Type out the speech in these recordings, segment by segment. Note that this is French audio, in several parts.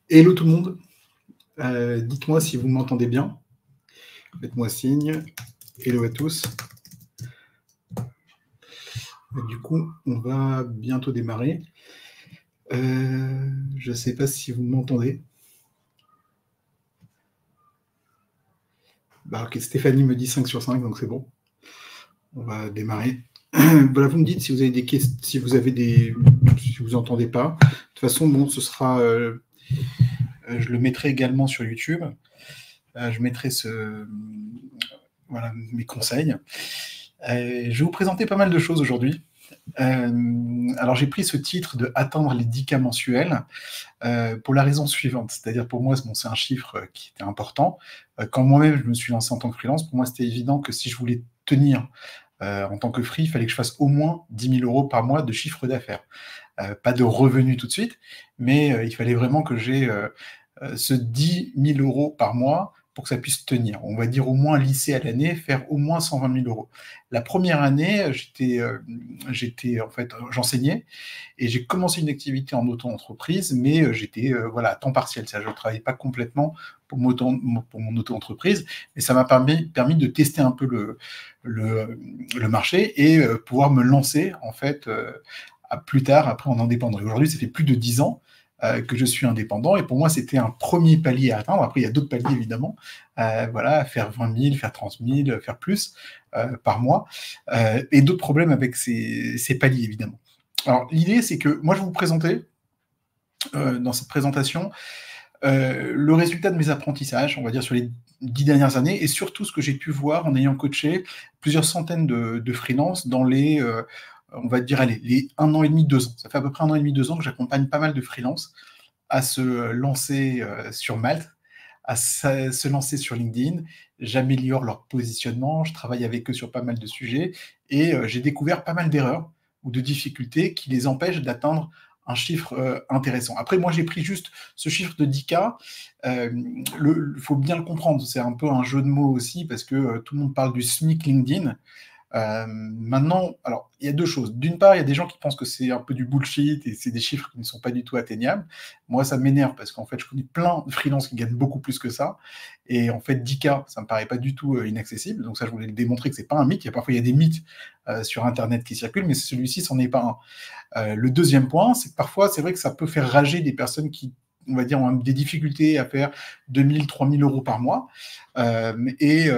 Hello tout le monde, dites-moi si vous m'entendez bien, faites-moi signe, hello à tous. Du coup, on va bientôt démarrer. Je ne sais pas si vous m'entendez. Bah, ok, Stéphanie me dit 5 sur 5, donc c'est bon. On va démarrer. Voilà, vous me dites si vous avez des questions, si vous entendez pas. De toute façon, bon, ce sera, je le mettrai également sur YouTube. Je mettrai voilà, mes conseils. Je vais vous présenter pas mal de choses aujourd'hui. Alors j'ai pris ce titre de atteindre les 10K mensuels pour la raison suivante, c'est-à-dire pour moi c'est un chiffre qui était important. Quand moi-même je me suis lancé en tant que freelance, pour moi c'était évident que si je voulais tenir en tant que free, il fallait que je fasse au moins 10 000 euros par mois de chiffre d'affaires. Pas de revenus tout de suite, mais il fallait vraiment que j'ai ce 10 000 euros par mois pour que ça puisse tenir. On va dire au moins lycée à l'année, faire au moins 120 000 euros. La première année, j'enseignais et j'ai commencé une activité en auto-entreprise, mais j'étais voilà, à temps partiel. Je ne travaillais pas complètement pour mon auto-entreprise, mais ça m'a permis de tester un peu le marché et pouvoir me lancer en fait plus tard, après en indépendant. Et aujourd'hui, ça fait plus de 10 ans que je suis indépendant. Et pour moi, c'était un premier palier à atteindre. Après, il y a d'autres paliers, évidemment. Voilà, faire 20 000, faire 30 000, faire plus par mois. Et d'autres problèmes avec ces paliers, évidemment. Alors, l'idée, c'est que moi, je vais vous présenter dans cette présentation le résultat de mes apprentissages, on va dire, sur les 10 dernières années, et surtout ce que j'ai pu voir en ayant coaché plusieurs centaines de freelances dans les on va dire, allez, les 1 an et demi, 2 ans. Ça fait à peu près 1 an et demi, 2 ans que j'accompagne pas mal de freelance à se lancer sur Malte, à se lancer sur LinkedIn. J'améliore leur positionnement, je travaille avec eux sur pas mal de sujets et j'ai découvert pas mal d'erreurs ou de difficultés qui les empêchent d'atteindre un chiffre intéressant. Après, moi, j'ai pris juste ce chiffre de 10K. Il faut bien le comprendre, c'est un peu un jeu de mots aussi parce que tout le monde parle du SMIC LinkedIn. Maintenant, alors, il y a deux choses. D'une part, il y a des gens qui pensent que c'est un peu du bullshit et c'est des chiffres qui ne sont pas du tout atteignables. Moi, ça m'énerve parce qu'en fait, je connais plein de freelances qui gagnent beaucoup plus que ça. Et en fait, 10K, ça me paraît pas du tout inaccessible. Donc ça, je voulais le démontrer que c'est pas un mythe. Parfois, il y a des mythes sur Internet qui circulent, mais celui-ci, c'en est pas un. Le deuxième point, c'est que parfois, c'est vrai que ça peut faire rager des personnes qui, on va dire, ont des difficultés à faire 2 000, 3 000 euros par mois. Et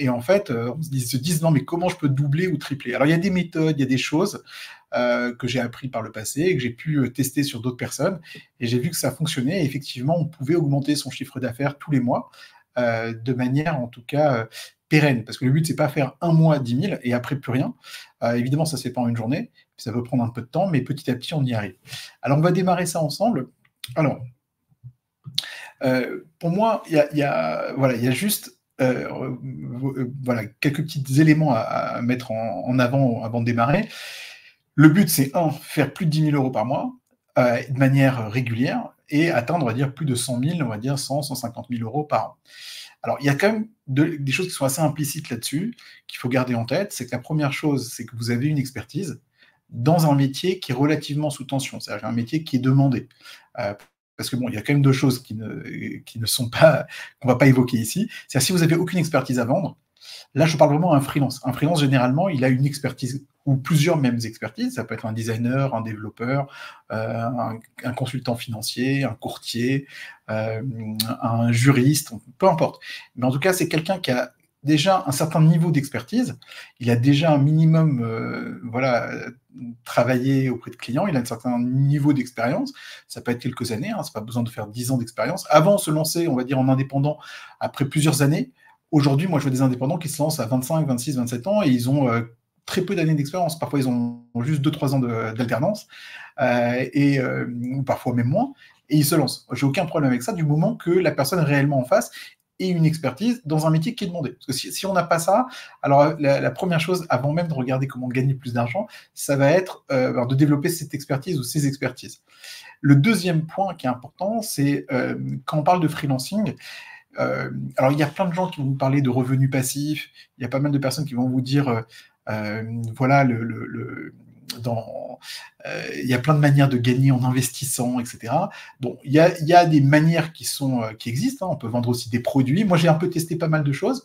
en fait, ils se disent non, mais comment je peux doubler ou tripler? Alors, il y a des méthodes, il y a des choses que j'ai appris par le passé et que j'ai pu tester sur d'autres personnes. Et j'ai vu que ça fonctionnait. Et effectivement, on pouvait augmenter son chiffre d'affaires tous les mois de manière, en tout cas, pérenne. Parce que le but, c'est pas faire un mois 10 000 et après plus rien. Évidemment, ça se fait pas en une journée. Ça peut prendre un peu de temps, mais petit à petit, on y arrive. Alors, on va démarrer ça ensemble. Alors, pour moi, il y a juste voilà, quelques petits éléments à mettre en avant avant de démarrer. Le but, c'est faire plus de 10 000 euros par mois de manière régulière et atteindre, on va dire, plus de 100 000, on va dire 100, 150 000 euros par an. Alors, il y a quand même des choses qui sont assez implicites là-dessus, qu'il faut garder en tête. C'est que la première chose, c'est que vous avez une expertise dans un métier qui est relativement sous tension, c'est-à-dire un métier qui est demandé. Parce que bon, il y a quand même deux choses qui ne sont pas, qu'on va pas évoquer ici. C'est-à-dire si vous n'avez aucune expertise à vendre, là je parle vraiment à un freelance. Un freelance, généralement, il a une expertise ou plusieurs mêmes expertises. Ça peut être un designer, un développeur, un consultant financier, un courtier, un juriste, peu importe. Mais en tout cas, c'est quelqu'un qui a déjà un certain niveau d'expertise, il a déjà un minimum voilà, travaillé auprès de clients, il a un certain niveau d'expérience, ça peut être quelques années, c'est pas besoin de faire 10 ans d'expérience. Avant de se lancer, on va dire, en indépendant, après plusieurs années, aujourd'hui, moi, je vois des indépendants qui se lancent à 25, 26, 27 ans et ils ont très peu d'années d'expérience. Parfois, ils ont juste 2-3 ans d'alternance, ou parfois même moins, et ils se lancent. J'ai aucun problème avec ça du moment que la personne réellement en face et une expertise dans un métier qui est demandé. Parce que si on n'a pas ça, alors la première chose, avant même de regarder comment gagner plus d'argent, ça va être de développer cette expertise ou ces expertises. Le deuxième point qui est important, c'est quand on parle de freelancing, alors il y a plein de gens qui vont vous parler de revenus passifs, il y a pas mal de personnes qui vont vous dire voilà il y a plein de manières de gagner en investissant, etc. Bon, il y a des manières qui existent. On peut vendre aussi des produits. Moi, j'ai un peu testé pas mal de choses.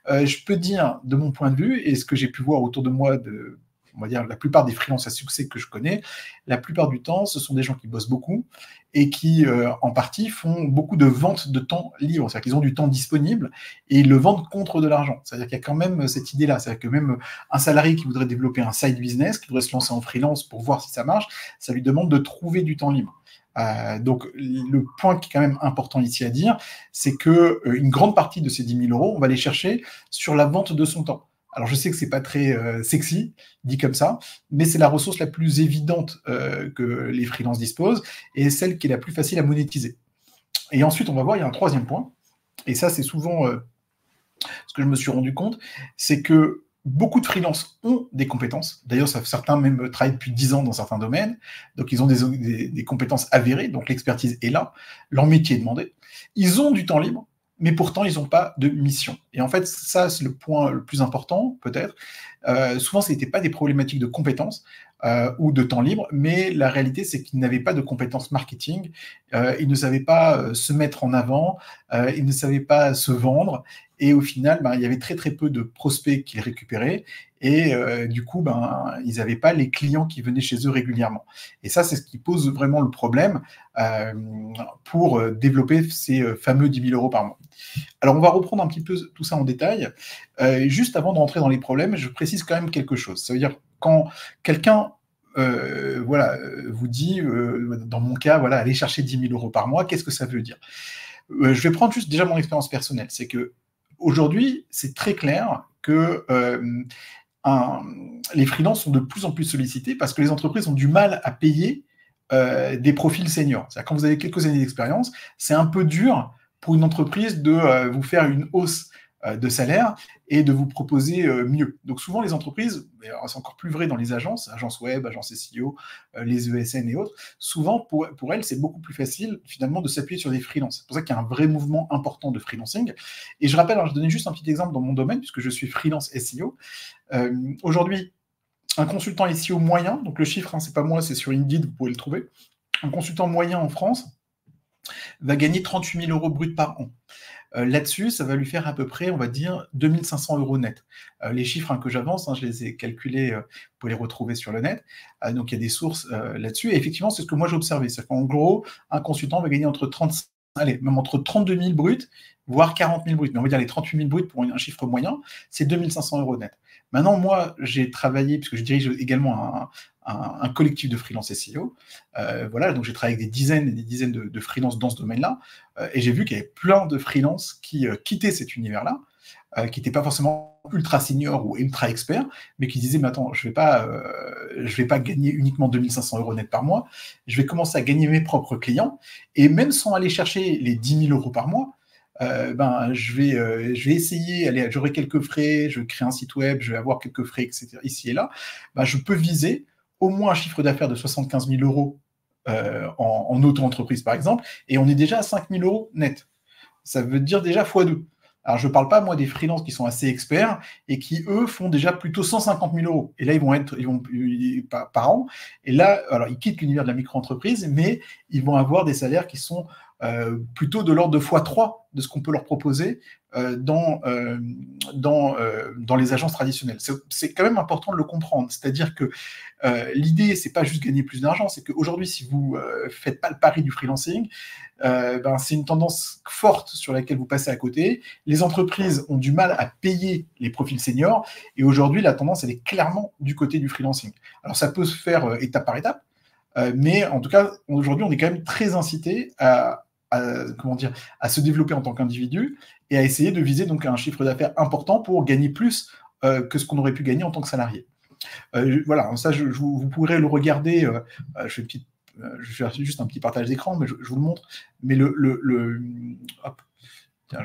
Je peux dire, de mon point de vue, et ce que j'ai pu voir autour de moi, on va dire la plupart des freelances à succès que je connais, la plupart du temps, ce sont des gens qui bossent beaucoup et qui, en partie, font beaucoup de ventes de temps libre. C'est-à-dire qu'ils ont du temps disponible et ils le vendent contre de l'argent. C'est-à-dire qu'il y a quand même cette idée-là. C'est-à-dire que même un salarié qui voudrait développer un side business, qui voudrait se lancer en freelance pour voir si ça marche, ça lui demande de trouver du temps libre. Donc, le point qui est quand même important ici à dire, c'est que une grande partie de ces 10 000 euros, on va les chercher sur la vente de son temps. Alors, je sais que c'est pas très sexy, dit comme ça, mais c'est la ressource la plus évidente que les freelances disposent et celle qui est la plus facile à monétiser. Et ensuite, on va voir, il y a un troisième point, et ça, c'est souvent ce que je me suis rendu compte, c'est que beaucoup de freelances ont des compétences. D'ailleurs, certains même travaillent depuis 10 ans dans certains domaines. Donc, ils ont des compétences avérées. Donc, l'expertise est là. Leur métier est demandé. Ils ont du temps libre, mais pourtant, ils n'ont pas de mission. Et en fait, ça, c'est le point le plus important, peut-être. Souvent, ce n'était pas des problématiques de compétences ou de temps libre, mais la réalité, c'est qu'ils n'avaient pas de compétences marketing. Ils ne savaient pas se mettre en avant. Ils ne savaient pas se vendre. Et au final, il y avait très très peu de prospects qu'ils récupéraient. Et du coup, ils n'avaient pas les clients qui venaient chez eux régulièrement. Et ça, c'est ce qui pose vraiment le problème pour développer ces fameux 10 000 euros par mois. Alors, on va reprendre un petit peu tout ça en détail. Juste avant de rentrer dans les problèmes, je précise quand même quelque chose. Ça veut dire quand quelqu'un vous dit, dans mon cas, aller chercher 10 000 euros par mois, qu'est-ce que ça veut dire? Je vais prendre juste déjà mon expérience personnelle. C'est que aujourd'hui, c'est très clair que les freelances sont de plus en plus sollicités parce que les entreprises ont du mal à payer des profils seniors. C'est-à-dire quand vous avez quelques années d'expérience, c'est un peu dur pour une entreprise de vous faire une hausse de salaire et de vous proposer mieux. Donc souvent les entreprises, c'est encore plus vrai dans les agences web, agences SEO, les ESN et autres, souvent pour elles c'est beaucoup plus facile finalement de s'appuyer sur des freelances. C'est pour ça qu'il y a un vrai mouvement important de freelancing. Et je rappelle, alors je donnais juste un petit exemple dans mon domaine puisque je suis freelance SEO. Aujourd'hui, un consultant SEO moyen, donc le chiffre, c'est pas moi, c'est sur Indeed, vous pouvez le trouver, un consultant moyen en France va gagner 38 000 euros bruts par an. Là-dessus, ça va lui faire à peu près, on va dire, 2 500 euros net. Les chiffres que j'avance, je les ai calculés, vous pouvez les retrouver sur le net. Donc, il y a des sources là-dessus. Et effectivement, c'est ce que moi j'ai observé. C'est qu'en gros, un consultant va gagner entre 32 000 bruts, voire 40 000 bruts. Mais on va dire les 38 000 bruts pour un chiffre moyen, c'est 2 500 euros net. Maintenant, moi, j'ai travaillé, puisque je dirige également un collectif de freelance SEO. Donc j'ai travaillé avec des dizaines et des dizaines de freelances dans ce domaine-là, et j'ai vu qu'il y avait plein de freelances qui quittaient cet univers-là, qui n'étaient pas forcément ultra seniors ou ultra experts, mais qui disaient, mais attends, je vais pas gagner uniquement 2 500 euros net par mois, je vais commencer à gagner mes propres clients, et même sans aller chercher les 10 000 euros par mois, je vais essayer, j'aurai quelques frais, je vais créer un site web, je vais avoir quelques frais, etc., ici et là, je peux viser au moins un chiffre d'affaires de 75 000 euros en auto-entreprise, par exemple, et on est déjà à 5 000 euros net. Ça veut dire déjà x2. Alors, je ne parle pas, moi, des freelances qui sont assez experts et qui, eux, font déjà plutôt 150 000 euros. Et là, ils vont par an. Et là, alors, ils quittent l'univers de la micro-entreprise, mais ils vont avoir des salaires qui sont plutôt de l'ordre de x3 de ce qu'on peut leur proposer dans les agences traditionnelles. C'est quand même important de le comprendre. C'est-à-dire que l'idée, c'est pas juste gagner plus d'argent, c'est qu'aujourd'hui, si vous faites pas le pari du freelancing, c'est une tendance forte sur laquelle vous passez à côté. Les entreprises ont du mal à payer les profils seniors, et aujourd'hui, la tendance, elle est clairement du côté du freelancing. Alors, ça peut se faire étape par étape, mais en tout cas, aujourd'hui, on est quand même très incité à se développer en tant qu'individu et à essayer de viser donc un chiffre d'affaires important pour gagner plus que ce qu'on aurait pu gagner en tant que salarié. Ça, vous pourrez le regarder. Je vais faire juste un petit partage d'écran, mais je vous le montre. Mais je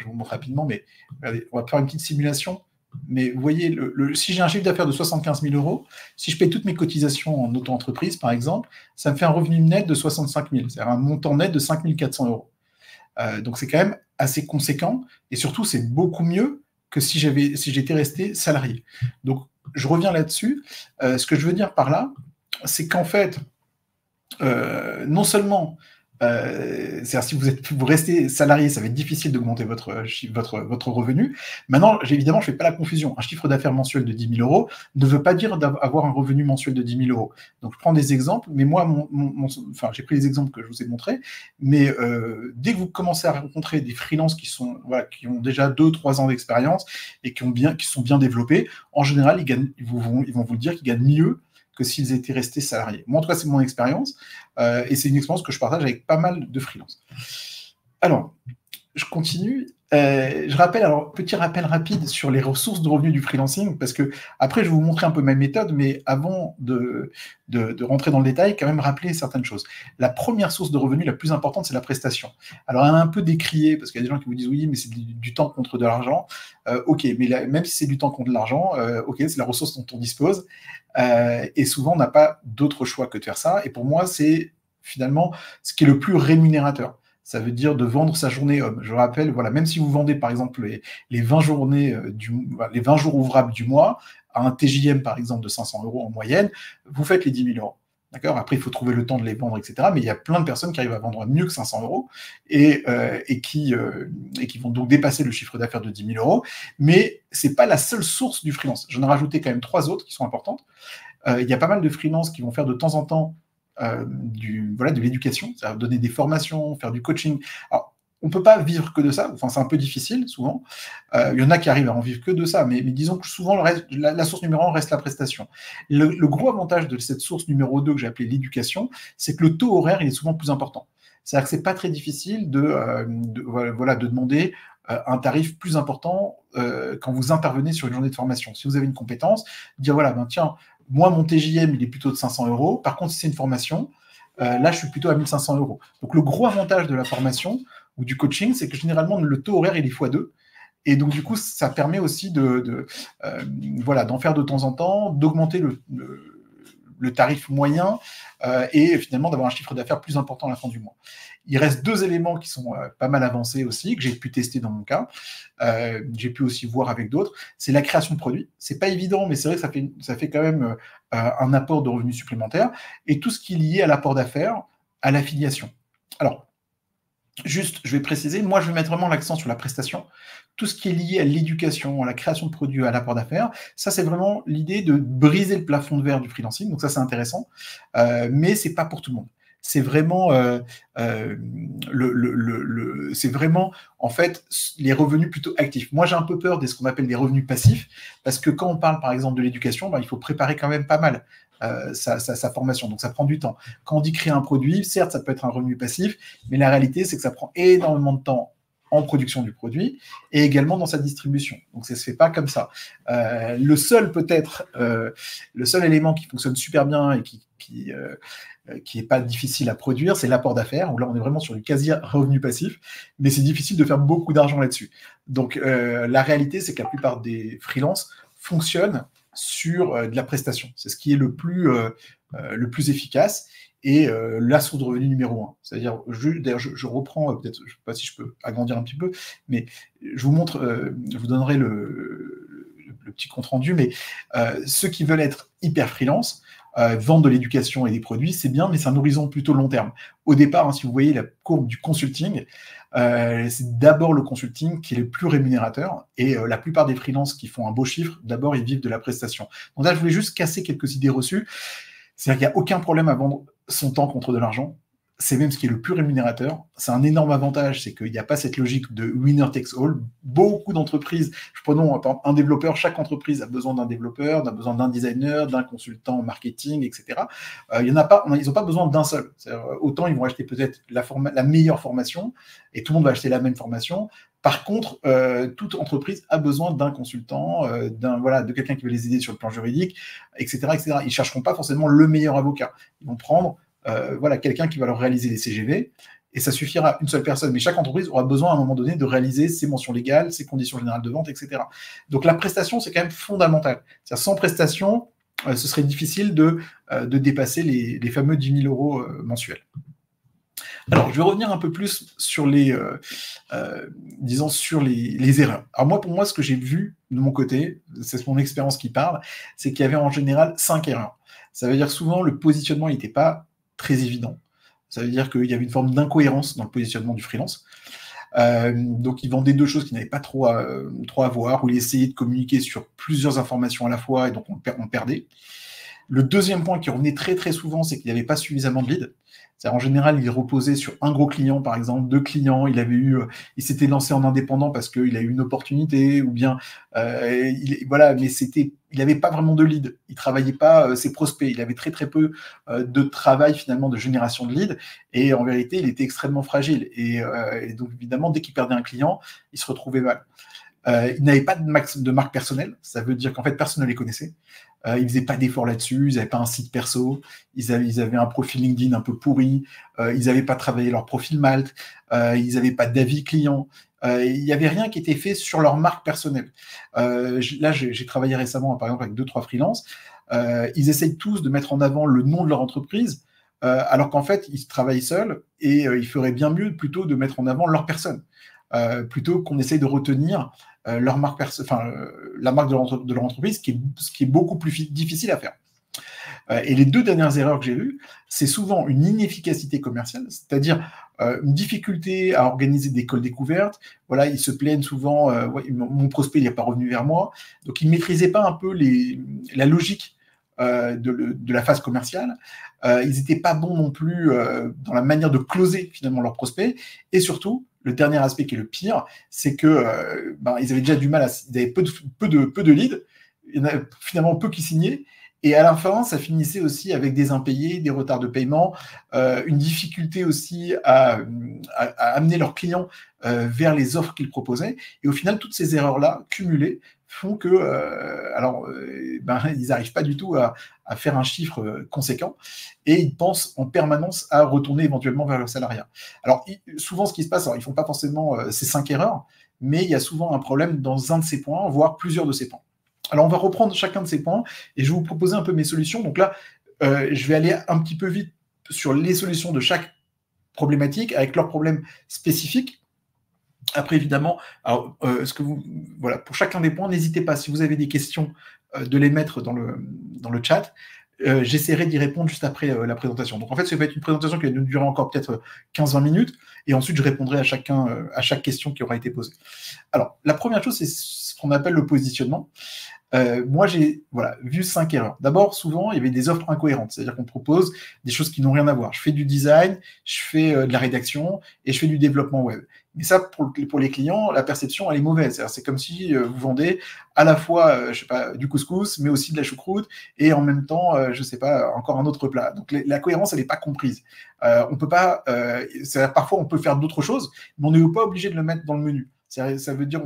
vous montre rapidement, mais regardez, on va faire une petite simulation. Mais vous voyez, si j'ai un chiffre d'affaires de 75 000 euros, si je paye toutes mes cotisations en auto-entreprise, par exemple, ça me fait un revenu net de 65 000, c'est-à-dire un montant net de 5 400 euros. Donc, c'est quand même assez conséquent. Et surtout, c'est beaucoup mieux que si j'étais resté salarié. Donc, je reviens là-dessus. Ce que je veux dire par là, c'est qu'en fait, non seulement, c'est-à-dire si vous restez salarié, ça va être difficile d'augmenter votre revenu. Maintenant, évidemment, je ne fais pas la confusion. Un chiffre d'affaires mensuel de 10 000 euros ne veut pas dire avoir un revenu mensuel de 10 000 euros. Donc, je prends des exemples, mais moi, enfin, j'ai pris les exemples que je vous ai montrés, mais dès que vous commencez à rencontrer des freelances qui ont déjà 2-3 ans d'expérience et qui sont bien développés, en général, ils vont vous le dire qu'ils gagnent mieux que s'ils étaient restés salariés. Moi, en tout cas, c'est mon expérience, et c'est une expérience que je partage avec pas mal de freelances. Alors, je continue. Petit rappel rapide sur les ressources de revenus du freelancing, parce que après, je vais vous montrer un peu ma méthode, mais avant de rentrer dans le détail, quand même rappeler certaines choses. La première source de revenus la plus importante, c'est la prestation. Alors, elle est un peu décriée, parce qu'il y a des gens qui vous disent oui, mais c'est du temps contre de l'argent. Ok, mais même si c'est du temps contre de l'argent, ok, c'est la ressource dont on dispose. Et souvent, on n'a pas d'autre choix que de faire ça. Et pour moi, c'est finalement ce qui est le plus rémunérateur. Ça veut dire de vendre sa journée homme. Je rappelle, voilà, même si vous vendez par exemple les 20 journées les 20 jours ouvrables du mois à un TJM par exemple de 500 euros en moyenne, vous faites les 10 000 euros. D'accord. Après, il faut trouver le temps de les vendre, etc. Mais il y a plein de personnes qui arrivent à vendre mieux que 500 euros et qui vont donc dépasser le chiffre d'affaires de 10 000 euros. Mais c'est pas la seule source du freelance. J'en ai rajouté quand même 3 autres qui sont importantes. Il y a pas mal de freelances qui vont faire de temps en temps de l'éducation, c'est-à-dire donner des formations, faire du coaching. Alors, on ne peut pas vivre que de ça, enfin c'est un peu difficile souvent. Il y en a qui arrivent à en vivre que de ça, mais disons que souvent la source numéro 1 reste la prestation. Le gros avantage de cette source numéro 2 que j'ai appelée l'éducation, c'est que le taux horaire il est souvent plus important. C'est-à-dire que c'est pas très difficile de demander un tarif plus important quand vous intervenez sur une journée de formation. Si vous avez une compétence, dire voilà, tiens, moi, mon TJM, il est plutôt de 500 euros. Par contre, si c'est une formation, là, je suis plutôt à 1 500 euros. Donc, le gros avantage de la formation ou du coaching, c'est que généralement, le taux horaire, il est x2. Et donc, du coup, ça permet aussi d'en faire de temps en temps, d'augmenter le tarif moyen et finalement d'avoir un chiffre d'affaires plus important à la fin du mois. Il reste 2 éléments qui sont pas mal avancés aussi, que j'ai pu tester dans mon cas. J'ai pu aussi voir avec d'autres. C'est la création de produits. C'est pas évident, mais c'est vrai que ça fait quand même un apport de revenus supplémentaires. Et tout ce qui est lié à l'apport d'affaires, à l'affiliation. Alors, juste, je vais préciser, moi, je vais mettre vraiment l'accent sur la prestation. Tout ce qui est lié à l'éducation, à la création de produits, à l'apport d'affaires, ça, c'est vraiment l'idée de briser le plafond de verre du freelancing. Donc ça, c'est intéressant. Mais c'est pas pour tout le monde. C'est vraiment, c'est vraiment, en fait, les revenus plutôt actifs. Moi, j'ai un peu peur de ce qu'on appelle des revenus passifs, parce que quand on parle, par exemple, de l'éducation, il faut préparer quand même pas mal sa formation. Donc, ça prend du temps. Quand on dit créer un produit, certes, ça peut être un revenu passif, mais la réalité, c'est que ça prend énormément de temps en production du produit et également dans sa distribution. Donc, ça ne se fait pas comme ça. Le seul élément qui fonctionne super bien et qui n'est pas difficile à produire, c'est l'apport d'affaires, où là, on est vraiment sur du quasi-revenu passif, mais c'est difficile de faire beaucoup d'argent là-dessus. Donc, la réalité, c'est que la plupart des freelances fonctionnent sur de la prestation. C'est ce qui est le plus efficace et la source de revenu numéro 1. C'est-à-dire, d'ailleurs, je reprends, peut-être, je ne sais pas si je peux agrandir un petit peu, mais je vous montre, je vous donnerai le petit compte-rendu, mais ceux qui veulent être hyper freelance, vendre de l'éducation et des produits, c'est bien, mais c'est un horizon plutôt long terme. Au départ, si vous voyez la courbe du consulting, c'est d'abord le consulting qui est le plus rémunérateur, et la plupart des freelances qui font un beau chiffre, d'abord, ils vivent de la prestation. Donc là, je voulais juste casser quelques idées reçues. C'est-à-dire qu'il n'y a aucun problème à vendre son temps contre de l'argent. C'est même ce qui est le plus rémunérateur. C'est un énorme avantage, c'est qu'il n'y a pas cette logique de winner takes all. Beaucoup d'entreprises, prenons un développeur, chaque entreprise a besoin d'un développeur, a besoin d'un designer, d'un consultant marketing, etc. Ils n'ont pas besoin d'un seul. Autant ils vont acheter peut-être la meilleure formation, et tout le monde va acheter la même formation. Par contre, toute entreprise a besoin d'un consultant, de quelqu'un qui va les aider sur le plan juridique, etc., etc. Ils ne chercheront pas forcément le meilleur avocat. Ils vont prendre quelqu'un qui va leur réaliser les CGV, et ça suffira une seule personne. Mais chaque entreprise aura besoin à un moment donné de réaliser ses mentions légales, ses conditions générales de vente, etc. Donc la prestation, c'est quand même fondamental. C'est-à-dire, sans prestation, ce serait difficile de dépasser les fameux 10 000 euros mensuels. Alors, je vais revenir un peu plus sur les erreurs. Alors pour moi, ce que j'ai vu de mon côté, c'est mon expérience qui parle, c'est qu'il y avait en général 5 erreurs. Ça veut dire souvent le positionnement n'était pas très évident. Ça veut dire qu'il y avait une forme d'incohérence dans le positionnement du freelance. Donc, il vendait deux choses qui n'avaient pas trop à voir, où il essayait de communiquer sur plusieurs informations à la fois, et donc on perdait. Le deuxième point qui revenait très très souvent, c'est qu'il n'y avait pas suffisamment de leads. En général, il reposait sur un gros client, par exemple, deux clients. Il s'était lancé en indépendant parce qu'il a eu une opportunité, ou bien, voilà, mais il n'avait pas vraiment de leads. Il travaillait pas ses prospects. Il avait très très peu de travail finalement de génération de leads. Et en vérité, il était extrêmement fragile. Et donc évidemment, dès qu'il perdait un client, il se retrouvait mal. Ils n'avaient pas de marque personnelle, ça veut dire qu'en fait personne ne les connaissait. Ils ne faisaient pas d'efforts là-dessus, ils n'avaient pas un site perso, ils avaient un profil LinkedIn un peu pourri, ils n'avaient pas travaillé leur profil Malte, ils n'avaient pas d'avis client, il n'y avait rien qui était fait sur leur marque personnelle. Là, j'ai travaillé récemment, par exemple, avec 2-3 freelances, ils essayent tous de mettre en avant le nom de leur entreprise, alors qu'en fait, ils travaillent seuls et ils feraient bien mieux plutôt de mettre en avant leur personne. Plutôt qu'on essaye de retenir leur marque la marque de leur entreprise, ce qui est beaucoup plus difficile à faire. Et les deux dernières erreurs que j'ai vues, c'est souvent une inefficacité commerciale, c'est-à-dire une difficulté à organiser des calls découvertes. Voilà, ils se plaignent souvent, ouais, mon prospect n'est pas revenu vers moi. Donc, ils ne maîtrisaient pas un peu la logique de la phase commerciale. Ils n'étaient pas bons non plus dans la manière de closer finalement leurs prospects. Et surtout, le dernier aspect qui est le pire, c'est que ils avaient déjà du mal ils avaient peu de leads, il y en a finalement peu qui signaient. Et à la fin, ça finissait aussi avec des impayés, des retards de paiement, une difficulté aussi à amener leurs clients vers les offres qu'ils proposaient. Et au final, toutes ces erreurs-là, cumulées, font que, ils n'arrivent pas du tout à faire un chiffre conséquent et ils pensent en permanence à retourner éventuellement vers le salariat. Alors, souvent, ce qui se passe, alors, ils ne font pas forcément ces 5 erreurs, mais il y a souvent un problème dans un de ces points, voire plusieurs de ces points. Alors, on va reprendre chacun de ces points et je vais vous proposer un peu mes solutions. Donc là, je vais aller un petit peu vite sur les solutions de chaque problématique avec leurs problèmes spécifiques. Après, évidemment, alors, voilà, pour chacun des points, n'hésitez pas, si vous avez des questions, de les mettre dans le chat. J'essaierai d'y répondre juste après la présentation. Donc, en fait, ça va être une présentation qui va nous durer encore peut-être 15-20 minutes, et ensuite, je répondrai à chaque question qui aura été posée. Alors, la première chose, c'est ce qu'on appelle le positionnement. Moi, j'ai vu 5 erreurs. D'abord, souvent, il y avait des offres incohérentes, c'est-à-dire qu'on propose des choses qui n'ont rien à voir. Je fais du design, je fais de la rédaction et je fais du développement web. Mais ça, pour les clients, la perception, elle est mauvaise. C'est comme si vous vendez à la fois, je sais pas, du couscous, mais aussi de la choucroute et en même temps, je sais pas, encore un autre plat. Donc, la cohérence, elle n'est pas comprise. On peut pas, parfois, on peut faire d'autres choses, mais on n'est pas obligé de le mettre dans le menu. Ça veut dire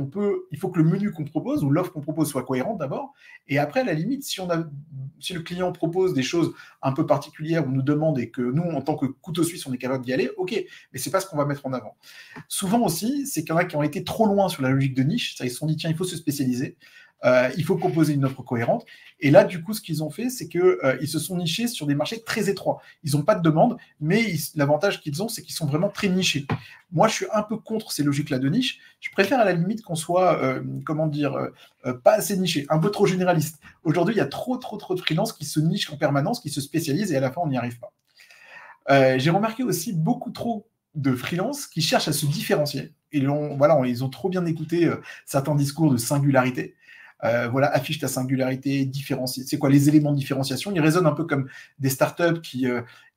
il faut que le menu qu'on propose ou l'offre qu'on propose soit cohérente d'abord. Et après, à la limite, si le client propose des choses un peu particulières, on nous demande et que nous, en tant que couteau suisse, on est capable d'y aller, ok, mais c'est pas ce qu'on va mettre en avant. Souvent aussi, c'est qu'il y en a qui ont été trop loin sur la logique de niche. Ils se sont dit, tiens, il faut se spécialiser. Il faut proposer une offre cohérente. Et là, du coup, ce qu'ils ont fait, c'est qu'ils se sont nichés sur des marchés très étroits. Ils n'ont pas de demande, mais l'avantage qu'ils ont, c'est qu'ils sont vraiment très nichés. Moi, je suis un peu contre ces logiques-là de niche. Je préfère à la limite qu'on soit, pas assez niché, un peu trop généraliste. Aujourd'hui, il y a trop de freelances qui se nichent en permanence, qui se spécialisent, et à la fin, on n'y arrive pas. J'ai remarqué aussi beaucoup trop de freelances qui cherchent à se différencier. Ils ont trop bien écouté certains discours de singularité. Affiche ta singularité, différencie. C'est quoi les éléments de différenciation? Ils résonnent un peu comme des startups qui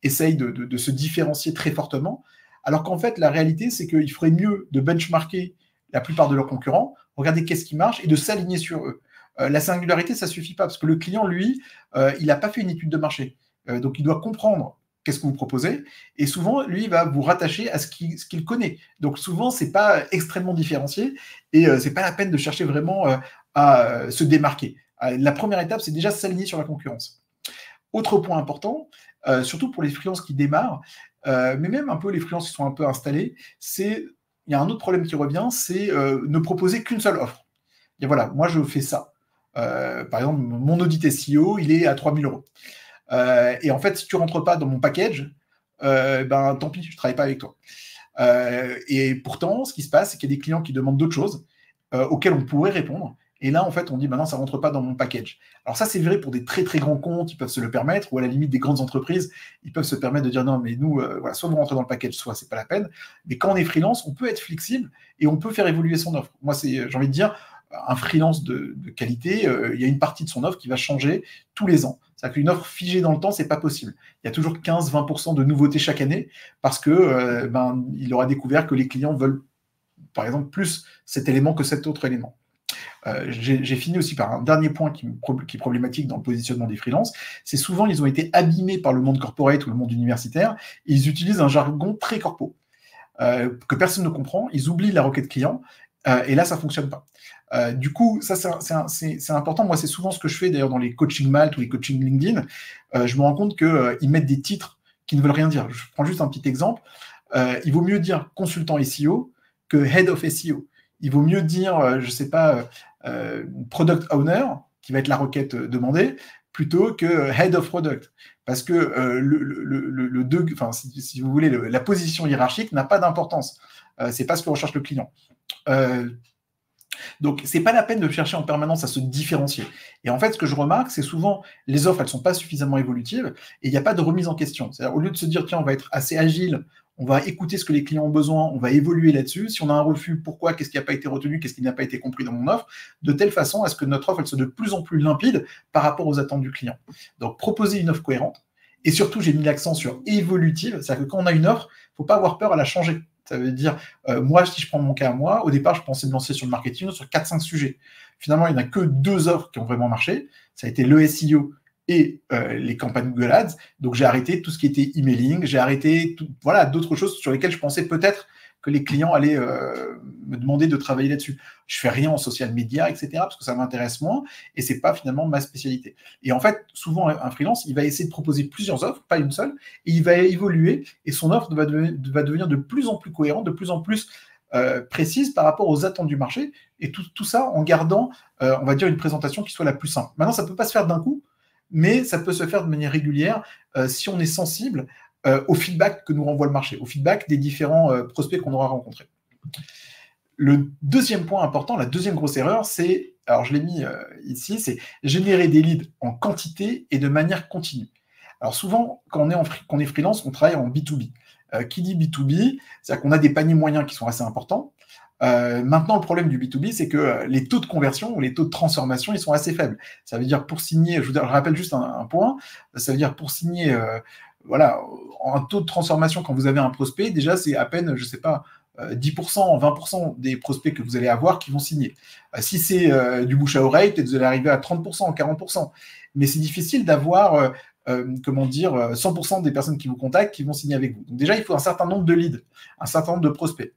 essayent de se différencier très fortement, alors qu'en fait, la réalité, c'est qu'il ferait mieux de benchmarker la plupart de leurs concurrents, regarder qu'est-ce qui marche et de s'aligner sur eux. La singularité, ça ne suffit pas, parce que le client, lui, il n'a pas fait une étude de marché. Donc, il doit comprendre qu'est-ce que vous proposez, et souvent, lui, il va vous rattacher à ce qu'il connaît. Donc, souvent, ce n'est pas extrêmement différencié, et ce n'est pas la peine de chercher vraiment à se démarquer. La première étape, c'est déjà s'aligner sur la concurrence. Autre point important, surtout pour les freelances qui démarrent, mais même un peu les freelances qui sont un peu installés, il y a un autre problème qui revient, c'est ne proposer qu'une seule offre. Et voilà, moi je fais ça. Par exemple, mon audit SEO, il est à 3 000 €. Et en fait, si tu ne rentres pas dans mon package, tant pis, je ne travaille pas avec toi. Et pourtant, ce qui se passe, c'est qu'il y a des clients qui demandent d'autres choses auxquelles on pourrait répondre. Et là, en fait, on dit, maintenant, ça ne rentre pas dans mon package. Alors ça, c'est vrai pour des très, très grands comptes, ils peuvent se le permettre, ou à la limite, des grandes entreprises, ils peuvent se permettre de dire, non, mais nous, voilà, soit vous rentrez dans le package, soit c'est pas la peine. Mais quand on est freelance, on peut être flexible et on peut faire évoluer son offre. Moi, j'ai envie de dire, un freelance de qualité, il y a une partie de son offre qui va changer tous les ans. C'est-à-dire qu'une offre figée dans le temps, c'est pas possible. Il y a toujours 15-20% de nouveautés chaque année parce que il aura découvert que les clients veulent, par exemple, plus cet élément que cet autre élément. J'ai fini aussi par un dernier point qui est problématique dans le positionnement des freelances. C'est souvent, ils ont été abîmés par le monde corporate ou le monde universitaire et ils utilisent un jargon très corpo que personne ne comprend. Ils oublient la requête client et là, ça ne fonctionne pas. Du coup, ça, c'est important. Moi, c'est souvent ce que je fais d'ailleurs dans les coachings Malte ou les coachings LinkedIn. Je me rends compte qu'ils mettent des titres qui ne veulent rien dire. Je prends juste un petit exemple. Il vaut mieux dire consultant SEO que head of SEO. Il vaut mieux dire, je ne sais pas, product owner, qui va être la requête demandée, plutôt que head of product. Parce que si vous voulez, la position hiérarchique n'a pas d'importance. C'est pas ce que recherche le client. Donc, c'est pas la peine de chercher en permanence à se différencier. Et en fait, ce que je remarque, c'est souvent les offres, elles sont pas suffisamment évolutives et il n'y a pas de remise en question. C'est-à-dire, au lieu de se dire, tiens, on va être assez agile, on va écouter ce que les clients ont besoin, on va évoluer là-dessus. Si on a un refus, pourquoi, qu'est-ce qui n'a pas été retenu, qu'est-ce qui n'a pas été compris dans mon offre, de telle façon à ce que notre offre, elle soit de plus en plus limpide par rapport aux attentes du client. Donc, proposer une offre cohérente. Et surtout, j'ai mis l'accent sur évolutive, c'est-à-dire que quand on a une offre, il ne faut pas avoir peur à la changer. Ça veut dire, moi, si je prends mon cas à moi, au départ, je pensais me lancer sur le marketing sur 4-5 sujets. Finalement, il n'y en a que 2 offres qui ont vraiment marché. Ça a été le SEO et les campagnes Google Ads. Donc, j'ai arrêté tout ce qui était emailing. J'ai arrêté d'autres choses sur lesquelles je pensais peut-être que les clients allaient me demander de travailler là-dessus. Je fais rien en social media, etc., parce que ça m'intéresse moins et c'est pas finalement ma spécialité. Et en fait, souvent, un freelance, il va essayer de proposer plusieurs offres, pas une seule, et il va évoluer et son offre va devenir de plus en plus cohérente, de plus en plus précise par rapport aux attentes du marché et tout ça en gardant, on va dire, une présentation qui soit la plus simple. Maintenant, ça ne peut pas se faire d'un coup, mais ça peut se faire de manière régulière si on est sensible au feedback que nous renvoie le marché, au feedback des différents prospects qu'on aura rencontrés. Le deuxième point important, la deuxième grosse erreur, c'est, alors je l'ai mis ici, c'est générer des leads en quantité et de manière continue. Alors souvent, quand on est freelance, on travaille en B2B. Qui dit B2B, c'est-à-dire qu'on a des paniers moyens qui sont assez importants. Maintenant, le problème du B2B, c'est que les taux de conversion ou les taux de transformation, ils sont assez faibles. Ça veut dire pour signer, je rappelle juste un point, ça veut dire pour signer un taux de transformation quand vous avez un prospect, déjà c'est à peine, je ne sais pas, 10%, 20% des prospects que vous allez avoir qui vont signer. Si c'est du bouche à oreille, peut-être vous allez arriver à 30%, 40%. Mais c'est difficile d'avoir 100% des personnes qui vous contactent qui vont signer avec vous. Donc déjà, il faut un certain nombre de leads, un certain nombre de prospects.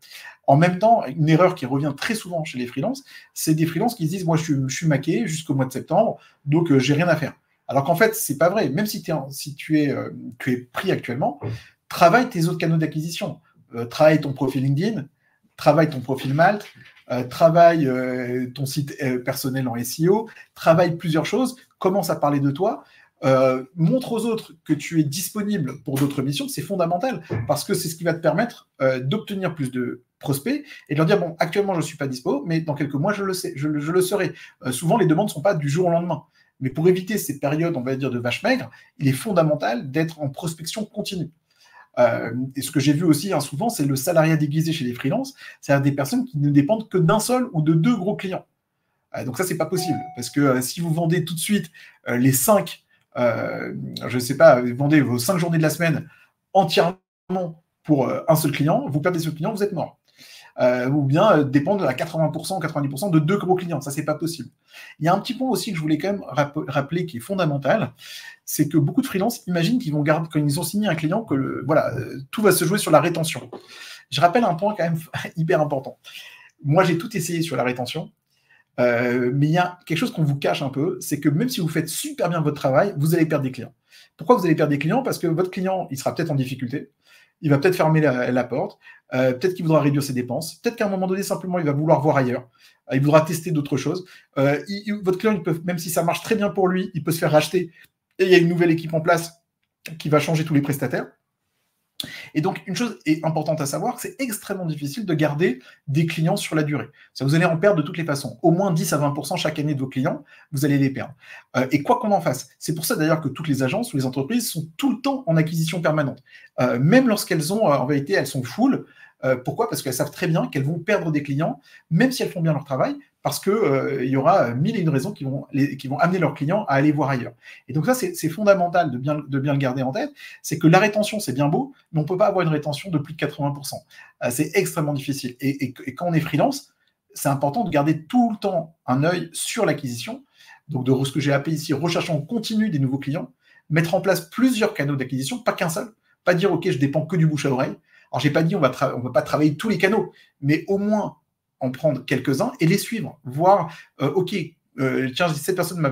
En même temps, une erreur qui revient très souvent chez les freelances, c'est des freelances qui se disent, moi je suis maqué jusqu'au mois de septembre, donc j'ai rien à faire. Alors qu'en fait, c'est pas vrai. Même si tu es pris actuellement, travaille tes autres canaux d'acquisition. Travaille ton profil LinkedIn, travaille ton profil Malte, travaille ton site personnel en SEO, travaille plusieurs choses, commence à parler de toi, montre aux autres que tu es disponible pour d'autres missions, c'est fondamental parce que c'est ce qui va te permettre d'obtenir plus de prospects et de leur dire, bon, actuellement je ne suis pas dispo, mais dans quelques mois je le sais, je le serai. Souvent les demandes ne sont pas du jour au lendemain. Mais pour éviter ces périodes, on va dire, de vache maigre, il est fondamental d'être en prospection continue. Et ce que j'ai vu aussi souvent, c'est le salariat déguisé chez les freelances, c'est-à-dire des personnes qui ne dépendent que d'un seul ou de 2 gros clients. Donc ça, c'est pas possible, parce que si vous vendez tout de suite les 5, je ne sais pas, vous vendez vos 5 journées de la semaine entièrement pour un seul client, vous perdez ce client, vous êtes mort. Ou bien dépendre à 80%, 90% de 2 gros clients. Ça, c'est pas possible. Il y a un petit point aussi que je voulais quand même rappeler qui est fondamental, c'est que beaucoup de freelances imaginent qu'ils vont garder, quand ils ont signé un client, que tout va se jouer sur la rétention. Je rappelle un point quand même hyper important. Moi, j'ai tout essayé sur la rétention, mais il y a quelque chose qu'on vous cache un peu, c'est que même si vous faites super bien votre travail, vous allez perdre des clients. Pourquoi vous allez perdre des clients? Parce que votre client, il sera peut-être en difficulté, il va peut-être fermer la porte, peut-être qu'il voudra réduire ses dépenses, peut-être qu'à un moment donné, simplement, il va vouloir voir ailleurs, il voudra tester d'autres choses. Votre client, même si ça marche très bien pour lui, il peut se faire racheter et il y a une nouvelle équipe en place qui va changer tous les prestataires. Et donc, une chose est importante à savoir, c'est extrêmement difficile de garder des clients sur la durée. Ça, vous allez en perdre de toutes les façons. Au moins 10 à 20% chaque année de vos clients, vous allez les perdre. Et quoi qu'on en fasse. C'est pour ça d'ailleurs que toutes les agences ou les entreprises sont tout le temps en acquisition permanente. Même lorsqu'elles ont, en vérité, elles sont full. Pourquoi? Parce qu'elles savent très bien qu'elles vont perdre des clients, même si elles font bien leur travail, parce qu'il y aura mille et une raisons qui vont amener leurs clients à aller voir ailleurs. Et donc ça, c'est fondamental de bien le garder en tête, c'est que la rétention, c'est bien beau, mais on ne peut pas avoir une rétention de plus de 80%. C'est extrêmement difficile. Et quand on est freelance, c'est important de garder tout le temps un œil sur l'acquisition, donc de ce que j'ai appelé ici recherche en continu des nouveaux clients, mettre en place plusieurs canaux d'acquisition, pas qu'un seul, pas dire ok, je dépends que du bouche à oreille. Alors j'ai pas dit on va pas travailler tous les canaux, mais au moins en prendre quelques-uns et les suivre, voir ok, tiens, cette personne m'a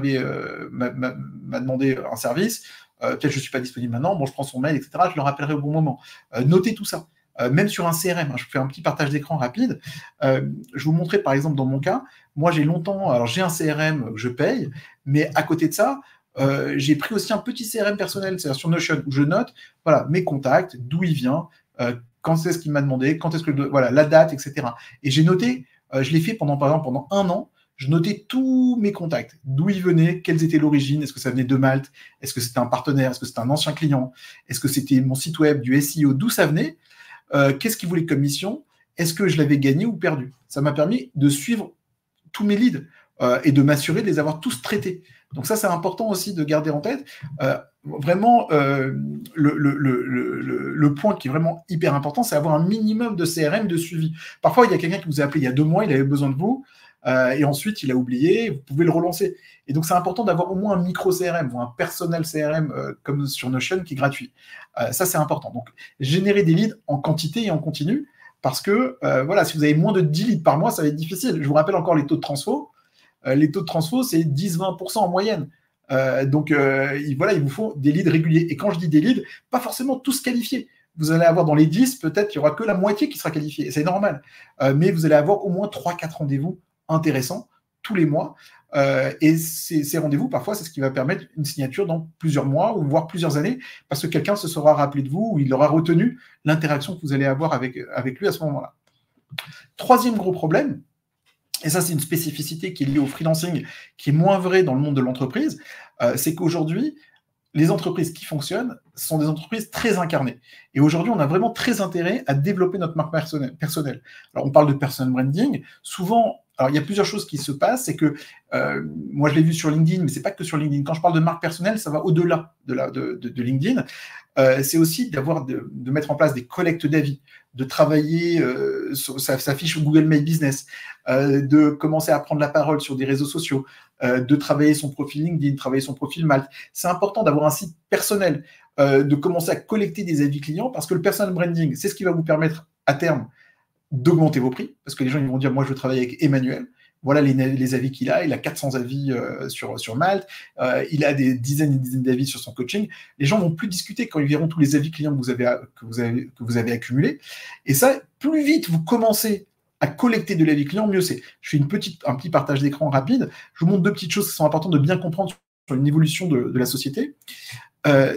demandé un service, peut-être je ne suis pas disponible maintenant, bon, je prends son mail, etc., je le rappellerai au bon moment. Notez tout ça. Même sur un CRM, je vous fais un petit partage d'écran rapide. Je vous montrer, par exemple, dans mon cas, moi, j'ai un CRM que je paye, mais à côté de ça, j'ai pris aussi un petit CRM personnel, c'est-à-dire sur Notion, où je note voilà, mes contacts, d'où il vient, quand c'est ce qu'il m'a demandé, quand est-ce que voilà, la date, etc. Et j'ai noté, je l'ai fait par exemple, pendant 1 an, je notais tous mes contacts, d'où ils venaient, quelles étaient l'origine, est-ce que ça venait de Malte, est-ce que c'était un partenaire, est-ce que c'était un ancien client, est-ce que c'était mon site web, du SEO, d'où ça venait, qu'est-ce qu'ils voulaient comme mission, est-ce que je l'avais gagné ou perdu. Ça m'a permis de suivre tous mes leads et de m'assurer de les avoir tous traités. Donc ça, c'est important aussi de garder en tête. Vraiment, le point qui est vraiment hyper important, c'est avoir un minimum de CRM de suivi. Parfois, il y a quelqu'un qui vous a appelé il y a 2 mois, il avait besoin de vous, et ensuite, il a oublié, vous pouvez le relancer. Et donc, c'est important d'avoir au moins un micro-CRM ou un personnel CRM comme sur Notion qui est gratuit. Ça, c'est important. Donc, générer des leads en quantité et en continu, parce que, voilà, si vous avez moins de 10 leads par mois, ça va être difficile. Je vous rappelle encore les taux de transfo. Les taux de transfo, c'est 10-20% en moyenne. Donc, voilà, il vous faut des leads réguliers. Et quand je dis des leads, pas forcément tous qualifiés. Vous allez avoir dans les 10, peut-être qu'il n'y aura que la moitié qui sera qualifiée. C'est normal. Mais vous allez avoir au moins 3-4 rendez-vous intéressants tous les mois. Et ces rendez-vous, parfois, c'est ce qui va permettre une signature dans plusieurs mois ou voire plusieurs années, parce que quelqu'un se sera rappelé de vous ou il aura retenu l'interaction que vous allez avoir avec lui à ce moment-là. Troisième gros problème, et ça, c'est une spécificité qui est liée au freelancing, qui est moins vraie dans le monde de l'entreprise, c'est qu'aujourd'hui, les entreprises qui fonctionnent sont des entreprises très incarnées. Et aujourd'hui, on a vraiment très intérêt à développer notre marque personnelle. Alors, on parle de personal branding. Souvent, alors il y a plusieurs choses qui se passent. C'est que, moi, je l'ai vu sur LinkedIn, mais c'est pas que sur LinkedIn. Quand je parle de marque personnelle, ça va au-delà de LinkedIn. C'est aussi de mettre en place des collectes d'avis, de travailler, ça fiche Google My Business, de commencer à prendre la parole sur des réseaux sociaux, de travailler son profil LinkedIn, travailler son profil Malte. C'est important d'avoir un site personnel, de commencer à collecter des avis clients, parce que le personal branding, c'est ce qui va vous permettre à terme d'augmenter vos prix, parce que les gens ils vont dire, moi je veux travailler avec Emmanuel, voilà les avis qu'il a, il a 400 avis sur Malte, il a des dizaines et dizaines d'avis sur son coaching. Les gens vont plus discuter quand ils verront tous les avis clients que vous avez accumulés. Et ça, plus vite vous commencez à collecter de l'avis client, mieux c'est. Je fais un petit partage d'écran rapide. Je vous montre 2 petites choses qui sont importantes de bien comprendre sur une évolution de la société.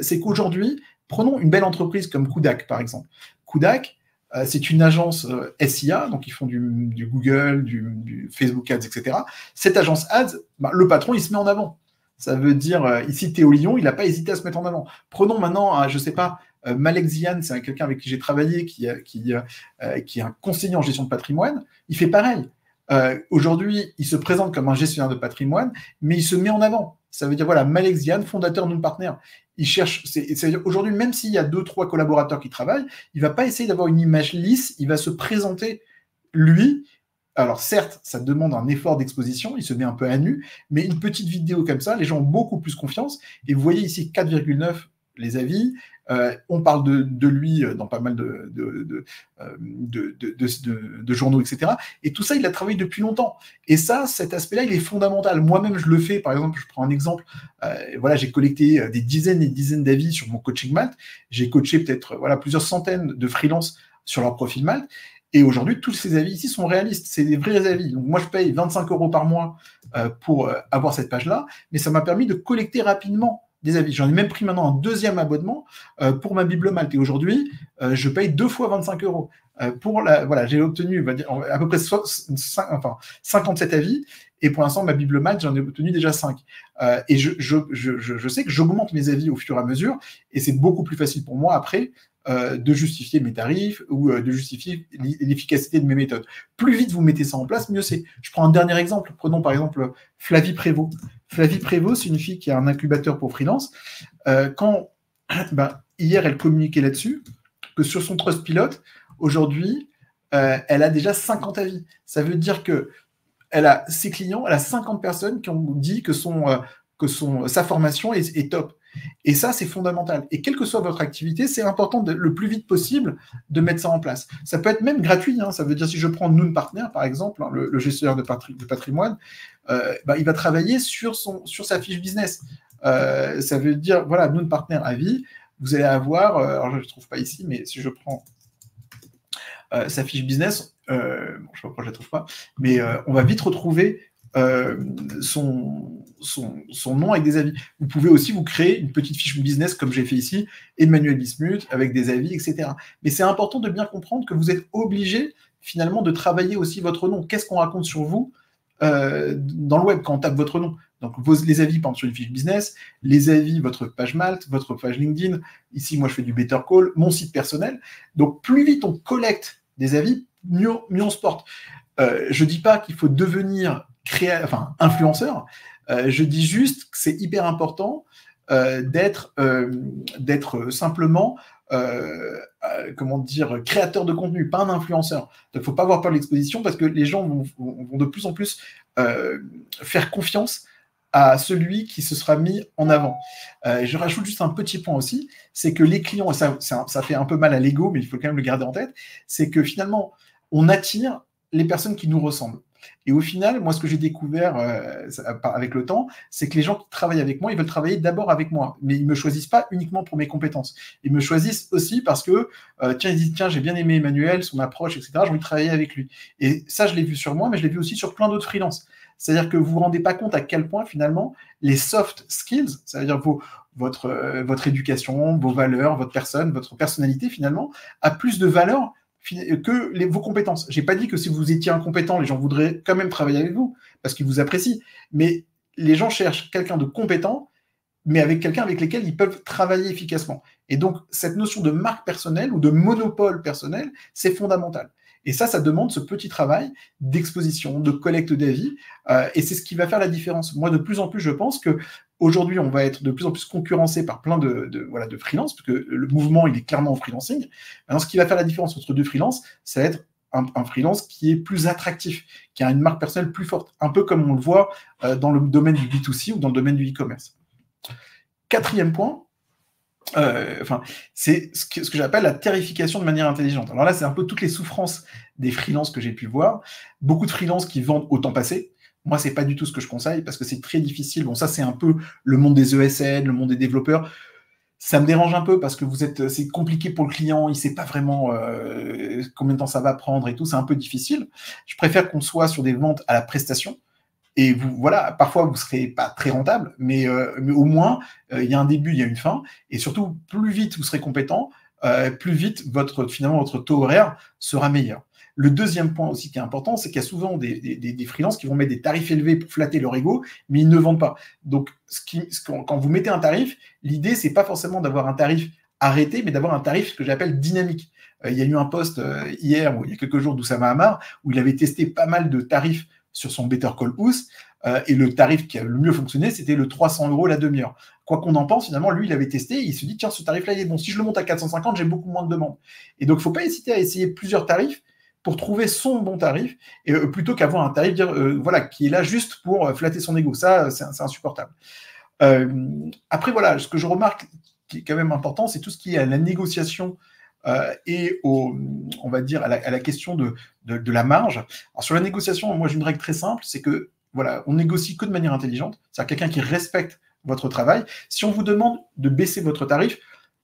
C'est qu'aujourd'hui, prenons une belle entreprise comme Kudak, par exemple. Kudak, c'est une agence SIA, donc ils font du Google, du Facebook Ads, etc. Cette agence Ads, le patron, il se met en avant. Ça veut dire, ici Théo Lyon, il n'a pas hésité à se mettre en avant. Prenons maintenant, je ne sais pas, Malek Zian, c'est quelqu'un avec qui j'ai travaillé, qui est un conseiller en gestion de patrimoine. Il fait pareil. Aujourd'hui, il se présente comme un gestionnaire de patrimoine, mais il se met en avant. Ça veut dire, voilà, Malek Zian, fondateur de Noom Partner. Il cherche, c'est-à-dire aujourd'hui, même s'il y a 2-3 collaborateurs qui travaillent, il ne va pas essayer d'avoir une image lisse, il va se présenter lui. Alors certes, ça demande un effort d'exposition, il se met un peu à nu, mais une petite vidéo comme ça, les gens ont beaucoup plus confiance. Et vous voyez ici 4,9 les avis. On parle de lui dans pas mal de journaux, etc. Et tout ça, il a travaillé depuis longtemps. Et ça, cet aspect-là, il est fondamental. Moi-même, je le fais. Par exemple, je prends un exemple. Voilà, j'ai collecté des dizaines et des dizaines d'avis sur mon coaching Malte. J'ai coaché peut-être plusieurs centaines de freelances sur leur profil Malte. Et aujourd'hui, tous ces avis ici sont réalistes. C'est des vrais avis. Donc moi, je paye 25 € par mois pour avoir cette page-là. Mais ça m'a permis de collecter rapidement des avis. J'en ai même pris maintenant un deuxième abonnement pour ma Bible Malte. Et aujourd'hui, je paye 2 fois 25 euros. Voilà, j'ai obtenu, on va dire, à peu près 57 avis. Et pour l'instant, ma Bible Malte, j'en ai obtenu déjà 5. Et je sais que j'augmente mes avis au fur et à mesure. Et c'est beaucoup plus facile pour moi après de justifier mes tarifs ou de justifier l'efficacité de mes méthodes. Plus vite vous mettez ça en place, mieux c'est. Je prends un dernier exemple. Prenons par exemple Flavie Prévost. Flavie Prévost, c'est une fille qui a un incubateur pour freelance. Hier, elle communiquait là-dessus, que sur son Trustpilot, aujourd'hui, elle a déjà 50 avis. Ça veut dire que elle a ses clients, elle a 50 personnes qui ont dit que sa formation est top. Et ça, c'est fondamental. Et quelle que soit votre activité, c'est important le plus vite possible de mettre ça en place. Ça peut être même gratuit. Ça veut dire, si je prends Noon Partner, par exemple, le gestionnaire de patrimoine, il va travailler sur sa fiche business. Ça veut dire, voilà, Noon Partner à vie, vous allez avoir, alors je ne le trouve pas ici, mais si je prends sa fiche business, je ne sais pas pourquoi je ne la trouve pas, mais on va vite retrouver son nom avec des avis. Vous pouvez aussi vous créer une petite fiche business comme j'ai fait ici, Emmanuel Bismuth, avec des avis, etc. Mais c'est important de bien comprendre que vous êtes obligé finalement de travailler aussi votre nom. Qu'est-ce qu'on raconte sur vous dans le web quand on tape votre nom? Donc les avis par exemple, sur une fiche business, les avis, votre page Malte, votre page LinkedIn. Ici, moi, je fais du Better Call, mon site personnel. Donc plus vite on collecte des avis, mieux on se porte. Je dis pas qu'il faut devenir influenceur. Je dis juste que c'est hyper important d'être simplement créateur de contenu, pas un influenceur. Donc, il ne faut pas avoir peur de l'exposition parce que les gens vont de plus en plus faire confiance à celui qui se sera mis en avant. Je rajoute juste un petit point aussi, c'est que les clients, et ça fait un peu mal à l'ego, mais il faut quand même le garder en tête, c'est que finalement, on attire les personnes qui nous ressemblent. Et au final, moi, ce que j'ai découvert avec le temps, c'est que les gens qui travaillent avec moi, ils veulent travailler d'abord avec moi, mais ils ne me choisissent pas uniquement pour mes compétences. Ils me choisissent aussi parce que, ils disent, tiens, j'ai bien aimé Emmanuel, son approche, etc., j'ai envie de travailler avec lui. Et ça, je l'ai vu sur moi, mais je l'ai vu aussi sur plein d'autres freelances. C'est-à-dire que vous ne vous rendez pas compte à quel point, finalement, les soft skills, c'est-à-dire votre éducation, vos valeurs, votre personne, votre personnalité, finalement, a plus de valeur que vos compétences. Je n'ai pas dit que si vous étiez incompétent, les gens voudraient quand même travailler avec vous, parce qu'ils vous apprécient. Mais les gens cherchent quelqu'un de compétent, mais avec quelqu'un avec lequel ils peuvent travailler efficacement. Et donc, cette notion de marque personnelle ou de monopole personnel, c'est fondamental. Et ça demande ce petit travail d'exposition, de collecte d'avis, et c'est ce qui va faire la différence. Moi, de plus en plus, je pense que aujourd'hui, on va être de plus en plus concurrencé par plein de freelance, parce que le mouvement, il est clairement en freelancing. Maintenant, ce qui va faire la différence entre deux freelances, ça va être un freelance qui est plus attractif, qui a une marque personnelle plus forte, un peu comme on le voit dans le domaine du B2C ou dans le domaine du e-commerce. Quatrième point, c'est ce que j'appelle la tarification de manière intelligente. Alors là, c'est un peu toutes les souffrances des freelances que j'ai pu voir. Beaucoup de freelances qui vendent au temps passé. Moi, c'est pas du tout ce que je conseille parce que c'est très difficile. Bon, ça, c'est un peu le monde des ESN, le monde des développeurs. Ça me dérange un peu parce que c'est compliqué pour le client. Il sait pas vraiment combien de temps ça va prendre et tout. C'est un peu difficile. Je préfère qu'on soit sur des ventes à la prestation. Et parfois vous ne serez pas très rentable, mais au moins il y a un début, il y a une fin, et surtout plus vite vous serez compétent, plus vite votre taux horaire sera meilleur. Le deuxième point aussi qui est important, c'est qu'il y a souvent des freelances qui vont mettre des tarifs élevés pour flatter leur ego, mais ils ne vendent pas. Donc quand vous mettez un tarif, l'idée c'est pas forcément d'avoir un tarif arrêté, mais d'avoir un tarif que j'appelle dynamique. Il y a eu un post hier ou il y a quelques jours d'Oussama Hamar où il avait testé pas mal de tarifs sur son Better Call House, et le tarif qui a le mieux fonctionné, c'était le 300 € la demi-heure. Quoi qu'on en pense, finalement, lui, il avait testé, et il se dit, tiens, ce tarif-là, il est bon. Si je le monte à 450, j'ai beaucoup moins de demandes. Et donc, il ne faut pas hésiter à essayer plusieurs tarifs pour trouver son bon tarif, et plutôt qu'avoir un tarif qui est là juste pour flatter son ego. Ça, c'est insupportable. Après, ce que je remarque qui est quand même important, c'est tout ce qui est à la négociation et on va dire à la question de la marge. Alors sur la négociation, moi j'ai une règle très simple, c'est que on négocie que de manière intelligente, c'est-à-dire quelqu'un qui respecte votre travail. Si on vous demande de baisser votre tarif,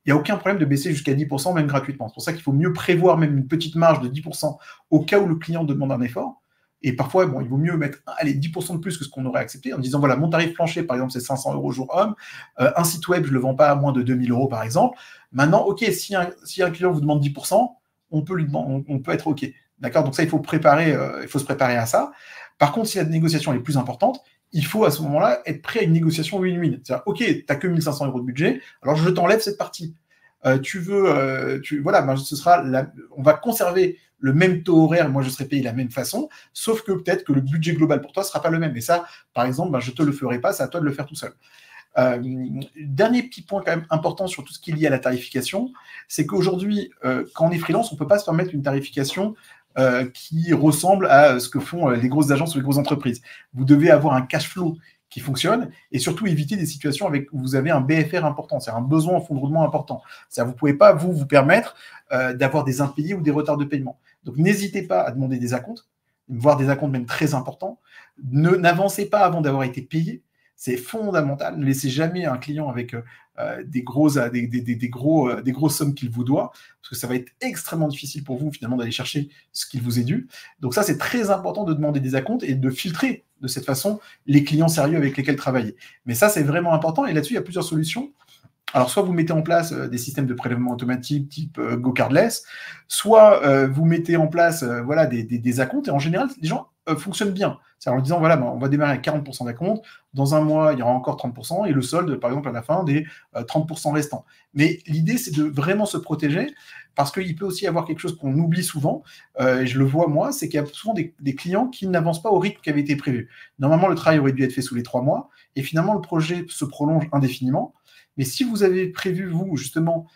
il n'y a aucun problème de baisser jusqu'à 10%, même gratuitement. C'est pour ça qu'il faut mieux prévoir même une petite marge de 10% au cas où le client demande un effort. Et parfois, bon, il vaut mieux mettre allez, 10% de plus que ce qu'on aurait accepté en disant, voilà, mon tarif plancher, par exemple, c'est 500 € jour homme. Un site web, je ne le vends pas à moins de 2000 €, par exemple. Maintenant, OK, si un client vous demande 10%, on peut être OK. D'accord? Donc ça, il faut se préparer à ça. Par contre, si la négociation est plus importante, il faut à ce moment-là être prêt à une négociation win-win. C'est-à-dire, OK, tu n'as que 1 500 € de budget, alors je t'enlève cette partie. Voilà, on va conserver le même taux horaire, moi je serai payé de la même façon, sauf que peut-être que le budget global pour toi ne sera pas le même. Et ça, par exemple, je ne te le ferai pas, c'est à toi de le faire tout seul. Dernier petit point quand même important sur tout ce qui est lié à la tarification, c'est qu'aujourd'hui, quand on est freelance, on ne peut pas se permettre une tarification qui ressemble à ce que font les grosses agences ou les grosses entreprises. Vous devez avoir un cash flow qui fonctionne et surtout éviter des situations où vous avez un BFR important, c'est-à-dire un besoin en fonds de roulement important. C'est-à-dire vous ne pouvez pas vous permettre d'avoir des impayés ou des retards de paiement. Donc n'hésitez pas à demander des acomptes, voire des acomptes même très importants. N'avancez pas avant d'avoir été payé. C'est fondamental. Ne laissez jamais un client avec des grosses sommes qu'il vous doit, parce que ça va être extrêmement difficile pour vous finalement d'aller chercher ce qu'il vous est dû. Donc ça, c'est très important de demander des acomptes et de filtrer de cette façon les clients sérieux avec lesquels travailler. Mais ça, c'est vraiment important. Et là-dessus, il y a plusieurs solutions. Alors, soit vous mettez en place des systèmes de prélèvement automatique type GoCardless, soit vous mettez en place des acomptes. Et en général, les gens fonctionnent bien. C'est en disant, voilà, on va démarrer avec 40% d'acompte. Dans un mois, il y aura encore 30%. Et le solde, par exemple, à la fin, des 30% restants. Mais l'idée, c'est de vraiment se protéger parce qu'il peut aussi y avoir quelque chose qu'on oublie souvent. Et je le vois, moi, c'est qu'il y a souvent des clients qui n'avancent pas au rythme qui avait été prévu. Normalement, le travail aurait dû être fait sous les 3 mois. Et finalement, le projet se prolonge indéfiniment. Mais si vous avez prévu, vous, justement,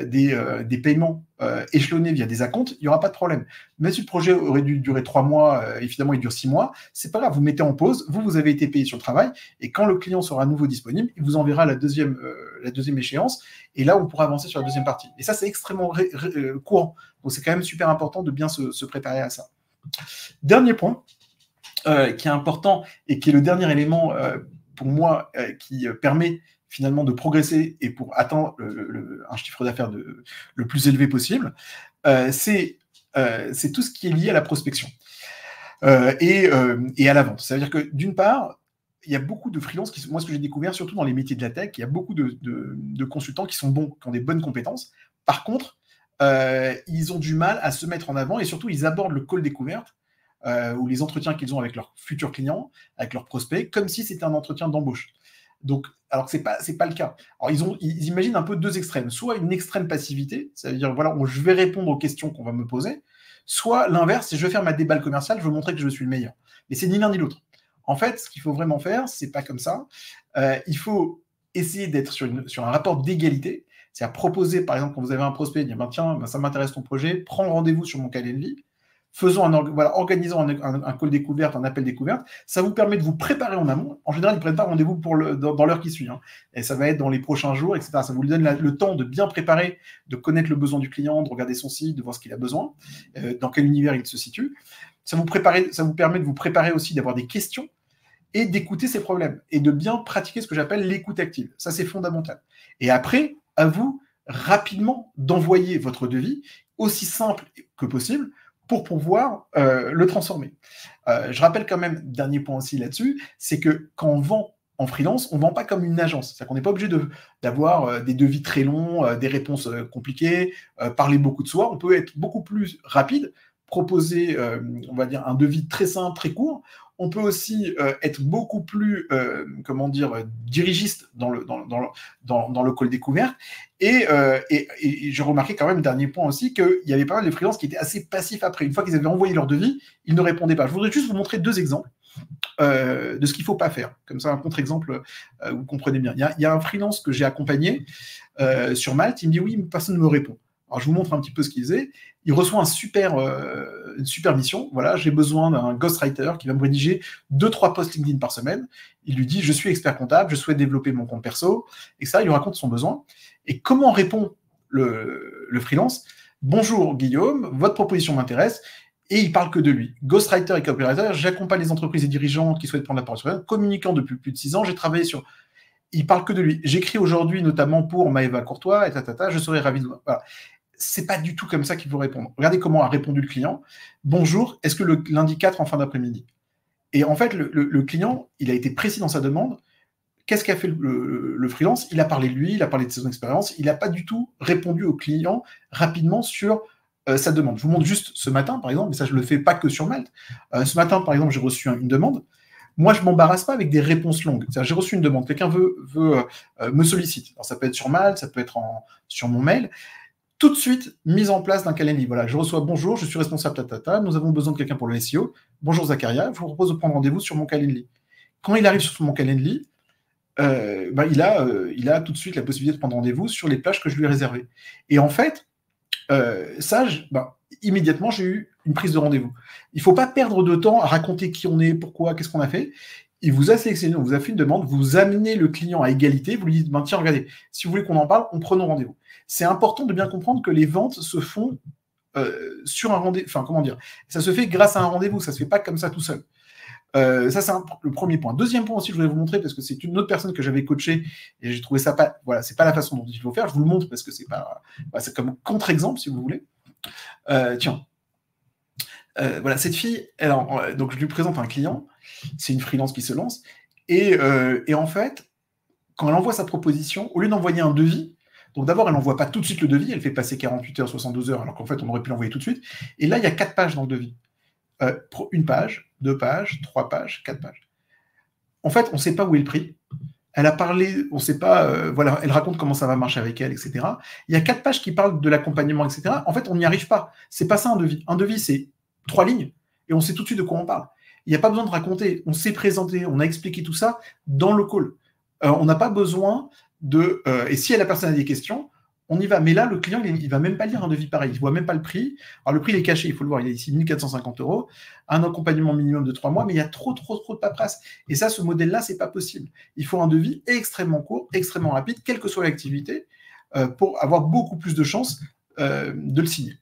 des paiements échelonnés via des acomptes, il n'y aura pas de problème. Même si le projet aurait dû durer 3 mois et finalement il dure 6 mois, c'est pas grave, vous mettez en pause, vous avez été payé sur le travail, et quand le client sera à nouveau disponible, il vous enverra la deuxième échéance, et là on pourra avancer sur la deuxième partie. Et ça, c'est extrêmement courant. Donc c'est quand même super important de bien se préparer à ça. Dernier point qui est important, et qui est le dernier élément pour moi qui permet finalement de progresser et pour atteindre un chiffre d'affaires le plus élevé possible, c'est tout ce qui est lié à la prospection et à la vente. C'est-à-dire que d'une part, il y a beaucoup de freelances, moi ce que j'ai découvert, surtout dans les métiers de la tech, il y a beaucoup de consultants qui sont bons, qui ont des bonnes compétences. Par contre, ils ont du mal à se mettre en avant et surtout, ils abordent le call découverte ou les entretiens qu'ils ont avec leurs futurs clients, avec leurs prospects, comme si c'était un entretien d'embauche. Donc, alors que c'est pas le cas. Alors, ils imaginent un peu deux extrêmes. Soit une extrême passivité, c'est-à-dire, voilà, je vais répondre aux questions qu'on va me poser, soit l'inverse, c'est je vais faire ma déballe commerciale, je veux montrer que je suis le meilleur. Mais c'est ni l'un ni l'autre. En fait, ce qu'il faut vraiment faire, c'est pas comme ça. Il faut essayer d'être sur un rapport d'égalité, c'est-à-dire proposer, par exemple, quand vous avez un prospect, dire, tiens, ça m'intéresse ton projet, prends rendez-vous sur mon Calendly, organisons un call découverte, un appel découverte. Ça vous permet de vous préparer en amont. En général, ils ne prennent pas rendez-vous dans l'heure qui suit. Et ça va être dans les prochains jours, etc. Ça vous donne le temps de bien préparer, de connaître le besoin du client, de regarder son site, de voir ce qu'il a besoin, dans quel univers il se situe. Ça vous permet de vous préparer aussi, d'avoir des questions et d'écouter ses problèmes et de bien pratiquer ce que j'appelle l'écoute active. Ça, c'est fondamental. Et après, à vous rapidement d'envoyer votre devis aussi simple que possible pour pouvoir le transformer. Je rappelle quand même, dernier point aussi là-dessus, c'est que quand on vend en freelance, on ne vend pas comme une agence. C'est-à-dire qu'on n'est pas obligé d'avoir des devis très longs, des réponses compliquées, parler beaucoup de soi. On peut être beaucoup plus rapide, proposer, on va dire, un devis très simple, très court. On peut aussi être beaucoup plus, dirigiste dans le call découverte. Et j'ai remarqué quand même, dernier point aussi, qu'il y avait pas mal de freelances qui étaient assez passifs après. Une fois qu'ils avaient envoyé leur devis, ils ne répondaient pas. Je voudrais juste vous montrer 2 exemples de ce qu'il ne faut pas faire. Comme ça, un contre-exemple, vous comprenez bien. Il y a un freelance que j'ai accompagné sur Malte, il me dit oui, mais personne ne me répond. Alors, je vous montre un petit peu ce qu'il faisait. Il reçoit une super mission. Voilà, j'ai besoin d'un ghostwriter qui va me rédiger 2-3 posts LinkedIn par semaine. Il lui dit, je suis expert comptable, je souhaite développer mon compte perso. Et ça, il lui raconte son besoin. Et comment répond le freelance ? Bonjour Guillaume, votre proposition m'intéresse. Et il parle que de lui. Ghostwriter et copywriter, j'accompagne les entreprises et dirigeants qui souhaitent prendre la parole sur eux. Communicant depuis plus de 6 ans, j'ai travaillé sur... Il parle que de lui. J'écris aujourd'hui notamment pour Maëva Courtois, et je serais ravi de... Voilà. c'est pas du tout comme ça qu'il faut répondre. Regardez comment a répondu le client. Bonjour, est-ce que le lundi 4 en fin d'après-midi? Et en fait, le client, il a été précis dans sa demande. Qu'est-ce qu'a fait le freelance? Il a parlé de lui, il a parlé de son expérience, il n'a pas du tout répondu au client rapidement sur sa demande. Je vous montre juste ce matin, par exemple, mais ça, je ne le fais pas que sur Malte. Ce matin, par exemple, j'ai reçu une demande. Moi, je ne m'embarrasse pas avec des réponses longues. J'ai reçu une demande, quelqu'un me sollicite. Alors, ça peut être sur Malte, ça peut être sur mon mail. Tout de suite, mise en place d'un calendrier. Voilà, je reçois bonjour, je suis responsable, nous avons besoin de quelqu'un pour le SEO. Bonjour Zacharia, je vous propose de prendre rendez-vous sur mon calendrier. Quand il arrive sur mon calendrier, il a tout de suite la possibilité de prendre rendez-vous sur les plages que je lui ai réservées. Et en fait, immédiatement, j'ai eu une prise de rendez-vous. Il ne faut pas perdre de temps à raconter qui on est, pourquoi, qu'est-ce qu'on a fait. Il vous a sélectionné, on vous a fait une demande, vous amenez le client à égalité, vous lui dites, tiens, regardez, si vous voulez qu'on en parle, on prenne rendez-vous. C'est important de bien comprendre que les ventes se font sur un rendez-vous, ça se fait grâce à un rendez-vous, ça ne se fait pas comme ça tout seul. Ça, c'est le premier point. Deuxième point aussi, je voulais vous montrer, parce que c'est une autre personne que j'avais coachée, et j'ai trouvé ça pas, c'est pas la façon dont il faut faire, je vous le montre parce que c'est comme contre-exemple, si vous voulez. Cette fille, donc je lui présente un client, c'est une freelance qui se lance, et en fait, quand elle envoie sa proposition, au lieu d'envoyer un devis, donc d'abord, elle n'envoie pas tout de suite le devis, elle fait passer 48 heures, 72 heures, alors qu'en fait, on aurait pu l'envoyer tout de suite, et là, il y a 4 pages dans le devis. Une page, 2 pages, 3 pages, 4 pages. En fait, on ne sait pas où est le prix. Elle a parlé, on ne sait pas, elle raconte comment ça va marcher avec elle, etc. Il y a 4 pages qui parlent de l'accompagnement, etc. En fait, on n'y arrive pas. C'est pas ça un devis. Un devis, c'est 3 lignes et on sait tout de suite de quoi on parle. Il n'y a pas besoin de raconter. On s'est présenté, on a expliqué tout ça dans le call. On n'a pas besoin de... et si la personne a des questions, on y va. Mais là, le client, il ne va même pas lire un devis pareil. Il ne voit même pas le prix. Alors, le prix, il est caché, il faut le voir. Il est ici 1 450 €. Un accompagnement minimum de 3 mois, mais il y a trop de paperasse. Et ça, ce modèle-là, ce n'est pas possible. Il faut un devis extrêmement court, extrêmement rapide, quelle que soit l'activité, pour avoir beaucoup plus de chances de le signer.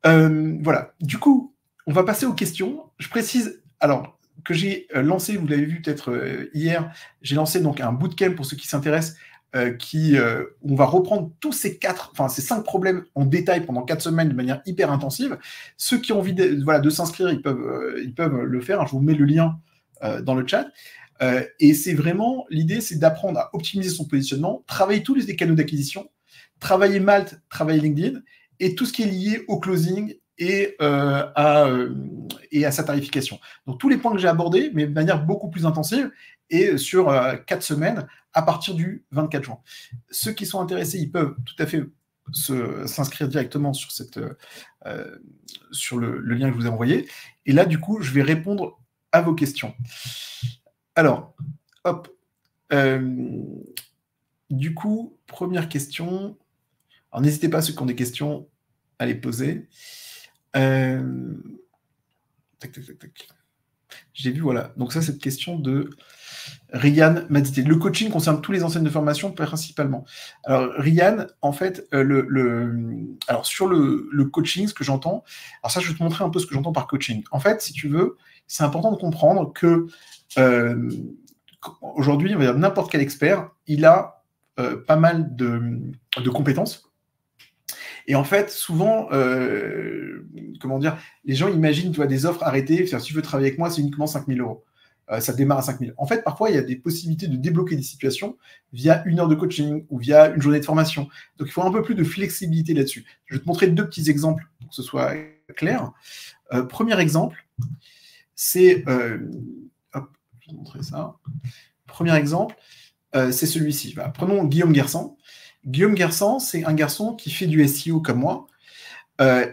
Voilà. Du coup, on va passer aux questions. Je précise, alors, que j'ai lancé, vous l'avez vu peut-être hier, j'ai lancé donc un bootcamp pour ceux qui s'intéressent, on va reprendre tous ces 5 problèmes en détail pendant 4 semaines de manière hyper intensive. Ceux qui ont envie de s'inscrire, ils peuvent le faire. Je vous mets le lien dans le chat. Et c'est vraiment, l'idée, c'est d'apprendre à optimiser son positionnement, travailler tous les canaux d'acquisition, travailler Malte, travailler LinkedIn, et tout ce qui est lié au closing et à sa tarification. Donc, tous les points que j'ai abordés, mais de manière beaucoup plus intensive, et sur 4 semaines, à partir du 24 juin. Ceux qui sont intéressés, ils peuvent tout à fait s'inscrire directement sur, sur le lien que je vous ai envoyé. Et là, du coup, je vais répondre à vos questions. Alors, hop. Du coup, première question. Alors, n'hésitez pas, ceux qui ont des questions, à les poser. Tac. J'ai vu, voilà. Donc ça, cette question de Rian Madité. Le coaching concerne tous les enseignes de formation principalement. Alors, Rian, en fait, alors sur le coaching, ce que j'entends, alors ça, je vais te montrer un peu ce que j'entends par coaching. En fait, si tu veux, c'est important de comprendre que aujourd'hui, on va dire n'importe quel expert, il a pas mal de compétences. Et en fait, souvent, les gens imaginent, des offres arrêtées. Si tu veux travailler avec moi, c'est uniquement 5 000 €. Ça démarre à 5 000. En fait, parfois, il y a des possibilités de débloquer des situations via 1 heure de coaching ou via une journée de formation. Donc, il faut un peu plus de flexibilité là-dessus. Je vais te montrer 2 petits exemples pour que ce soit clair. Premier exemple, c'est... je vais te montrer ça. Premier exemple, c'est celui-ci. Voilà. Prenons Guillaume Guersan. Guillaume Guersan, c'est un garçon qui fait du SEO comme moi.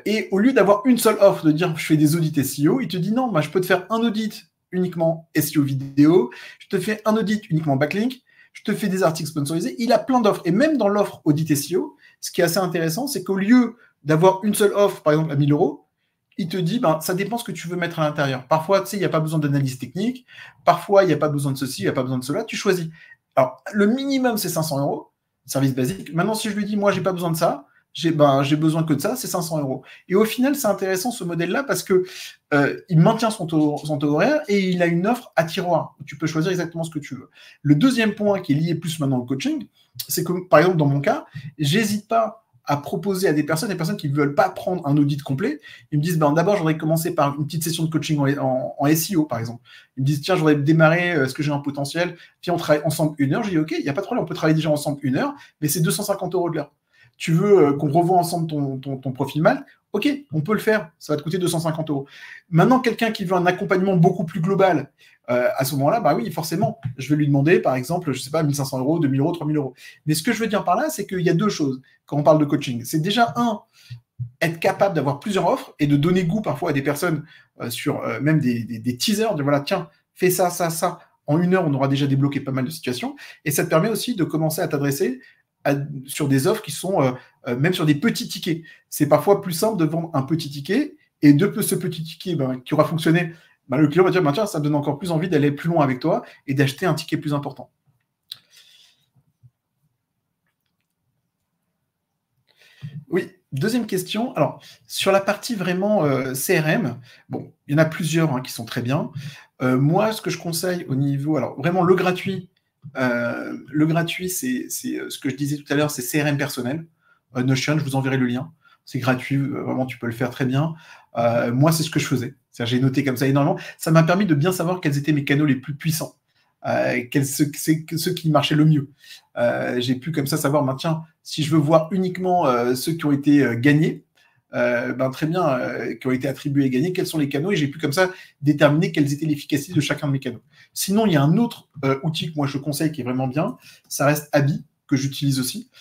Et au lieu d'avoir une seule offre de dire je fais des audits SEO, il te dit non, je peux te faire un audit uniquement SEO vidéo, je te fais un audit uniquement backlink, je te fais des articles sponsorisés. Il a plein d'offres. Et même dans l'offre audit SEO, ce qui est assez intéressant, c'est qu'au lieu d'avoir une seule offre, par exemple à 1 000 €, il te dit, ça dépend ce que tu veux mettre à l'intérieur. Parfois, il n'y a pas besoin d'analyse technique. Parfois, il n'y a pas besoin de ceci, il n'y a pas besoin de cela. Tu choisis. Alors, le minimum, c'est 500 €. Service basique. Maintenant, si je lui dis, moi, j'ai pas besoin de ça, j'ai besoin que de ça, c'est 500 €. Et au final, c'est intéressant ce modèle-là parce que il maintient son taux horaire et il a une offre à tiroir. Tu peux choisir exactement ce que tu veux. Le deuxième point qui est lié plus maintenant au coaching, c'est que, par exemple, dans mon cas, j'hésite pas à proposer à des personnes qui ne veulent pas prendre un audit complet. Ils me disent, ben, d'abord, j'aurais commencé par une petite session de coaching en SEO, par exemple. Ils me disent, tiens, j'aurais démarré, est-ce que j'ai un potentiel? Puis on travaille ensemble 1 heure. J'ai dit, OK, il n'y a pas de problème, on peut travailler déjà ensemble 1 heure, mais c'est 250 € de l'heure. Tu veux qu'on revoie ensemble ton profil Malte? OK, on peut le faire, ça va te coûter 250 €. Maintenant, quelqu'un qui veut un accompagnement beaucoup plus global, à ce moment-là, bah oui, forcément, je vais lui demander, par exemple, je ne sais pas, 1 500 €, 2 000 €, 3 000 €. Mais ce que je veux dire par là, c'est qu'il y a deux choses quand on parle de coaching. C'est déjà, être capable d'avoir plusieurs offres et de donner goût parfois à des personnes sur même des teasers, de voilà, tiens, fais ça, ça, ça. En 1 heure, on aura déjà débloqué pas mal de situations. Et ça te permet aussi de commencer à t'adresser sur des offres qui sont même sur des petits tickets. C'est parfois plus simple de vendre un petit ticket et de ce petit ticket qui aura fonctionné, le client va dire, tiens, ça me donne encore plus envie d'aller plus loin avec toi et d'acheter un ticket plus important. Oui, deuxième question. Alors, sur la partie vraiment CRM, bon, il y en a plusieurs qui sont très bien. Moi, ce que je conseille au niveau, alors vraiment le gratuit, c'est ce que je disais tout à l'heure, c'est CRM personnel. Notion, je vous enverrai le lien. C'est gratuit, vraiment, tu peux le faire très bien. Moi, c'est ce que je faisais. C'est-à-dire, j'ai noté comme ça énormément. Ça m'a permis de bien savoir quels étaient mes canaux les plus puissants, ceux qui marchaient le mieux. J'ai pu comme ça savoir, tiens, si je veux voir uniquement ceux qui ont été gagnés, très bien, qui ont été attribués et gagnés, quels sont les canaux, et j'ai pu comme ça déterminer quelles étaient l'efficacité de chacun de mes canaux. Sinon, il y a un autre outil que moi je conseille qui est vraiment bien, ça reste Abi, que j'utilise aussi.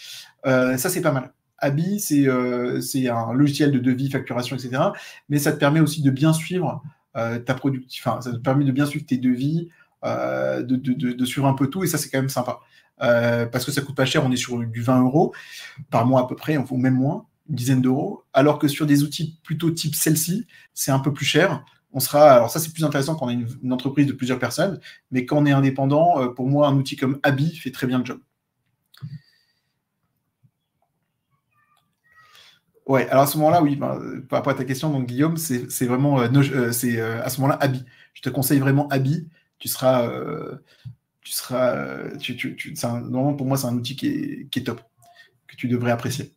Ça, c'est pas mal. Abi, c'est un logiciel de devis, facturation, etc. Mais ça te permet aussi de bien suivre ta productivité, enfin, ça te permet de bien suivre tes devis, de suivre un peu tout, et ça, c'est quand même sympa. Parce que ça coûte pas cher, on est sur du 20 € par mois à peu près, ou même moins, une dizaine d'euros, alors que sur des outils plutôt type celle-ci, c'est un peu plus cher. Alors ça, c'est plus intéressant quand on est une entreprise de plusieurs personnes, mais quand on est indépendant, pour moi, un outil comme Abi fait très bien le job. Ouais, alors à ce moment-là, oui, par rapport à ta question, donc Guillaume, c'est vraiment, à ce moment-là, Abi. Je te conseille vraiment Abi. Normalement, pour moi, c'est un outil qui est top, que tu devrais apprécier.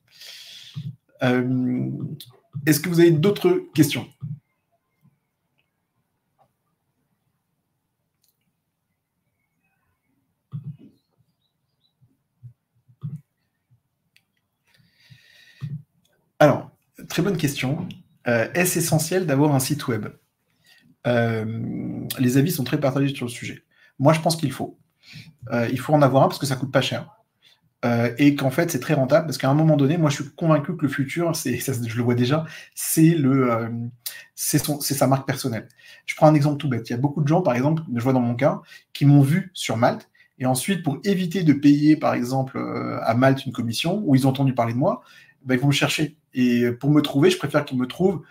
Est-ce que vous avez d'autres questions? Alors, très bonne question. Est-ce essentiel d'avoir un site web? Les avis sont très partagés sur le sujet. Moi, je pense qu'il faut. Il faut en avoir un parce que ça coûte pas cher. Et qu'en fait, c'est très rentable parce qu'à un moment donné, moi, je suis convaincu que le futur, je le vois déjà, c'est sa marque personnelle. Je prends un exemple tout bête. Il y a beaucoup de gens, par exemple, je vois dans mon cas, qui m'ont vu sur Malte et ensuite, pour éviter de payer, par exemple, à Malte une commission, où ils ont entendu parler de moi, ils vont me chercher. Et pour me trouver, je préfère qu'ils me trouvent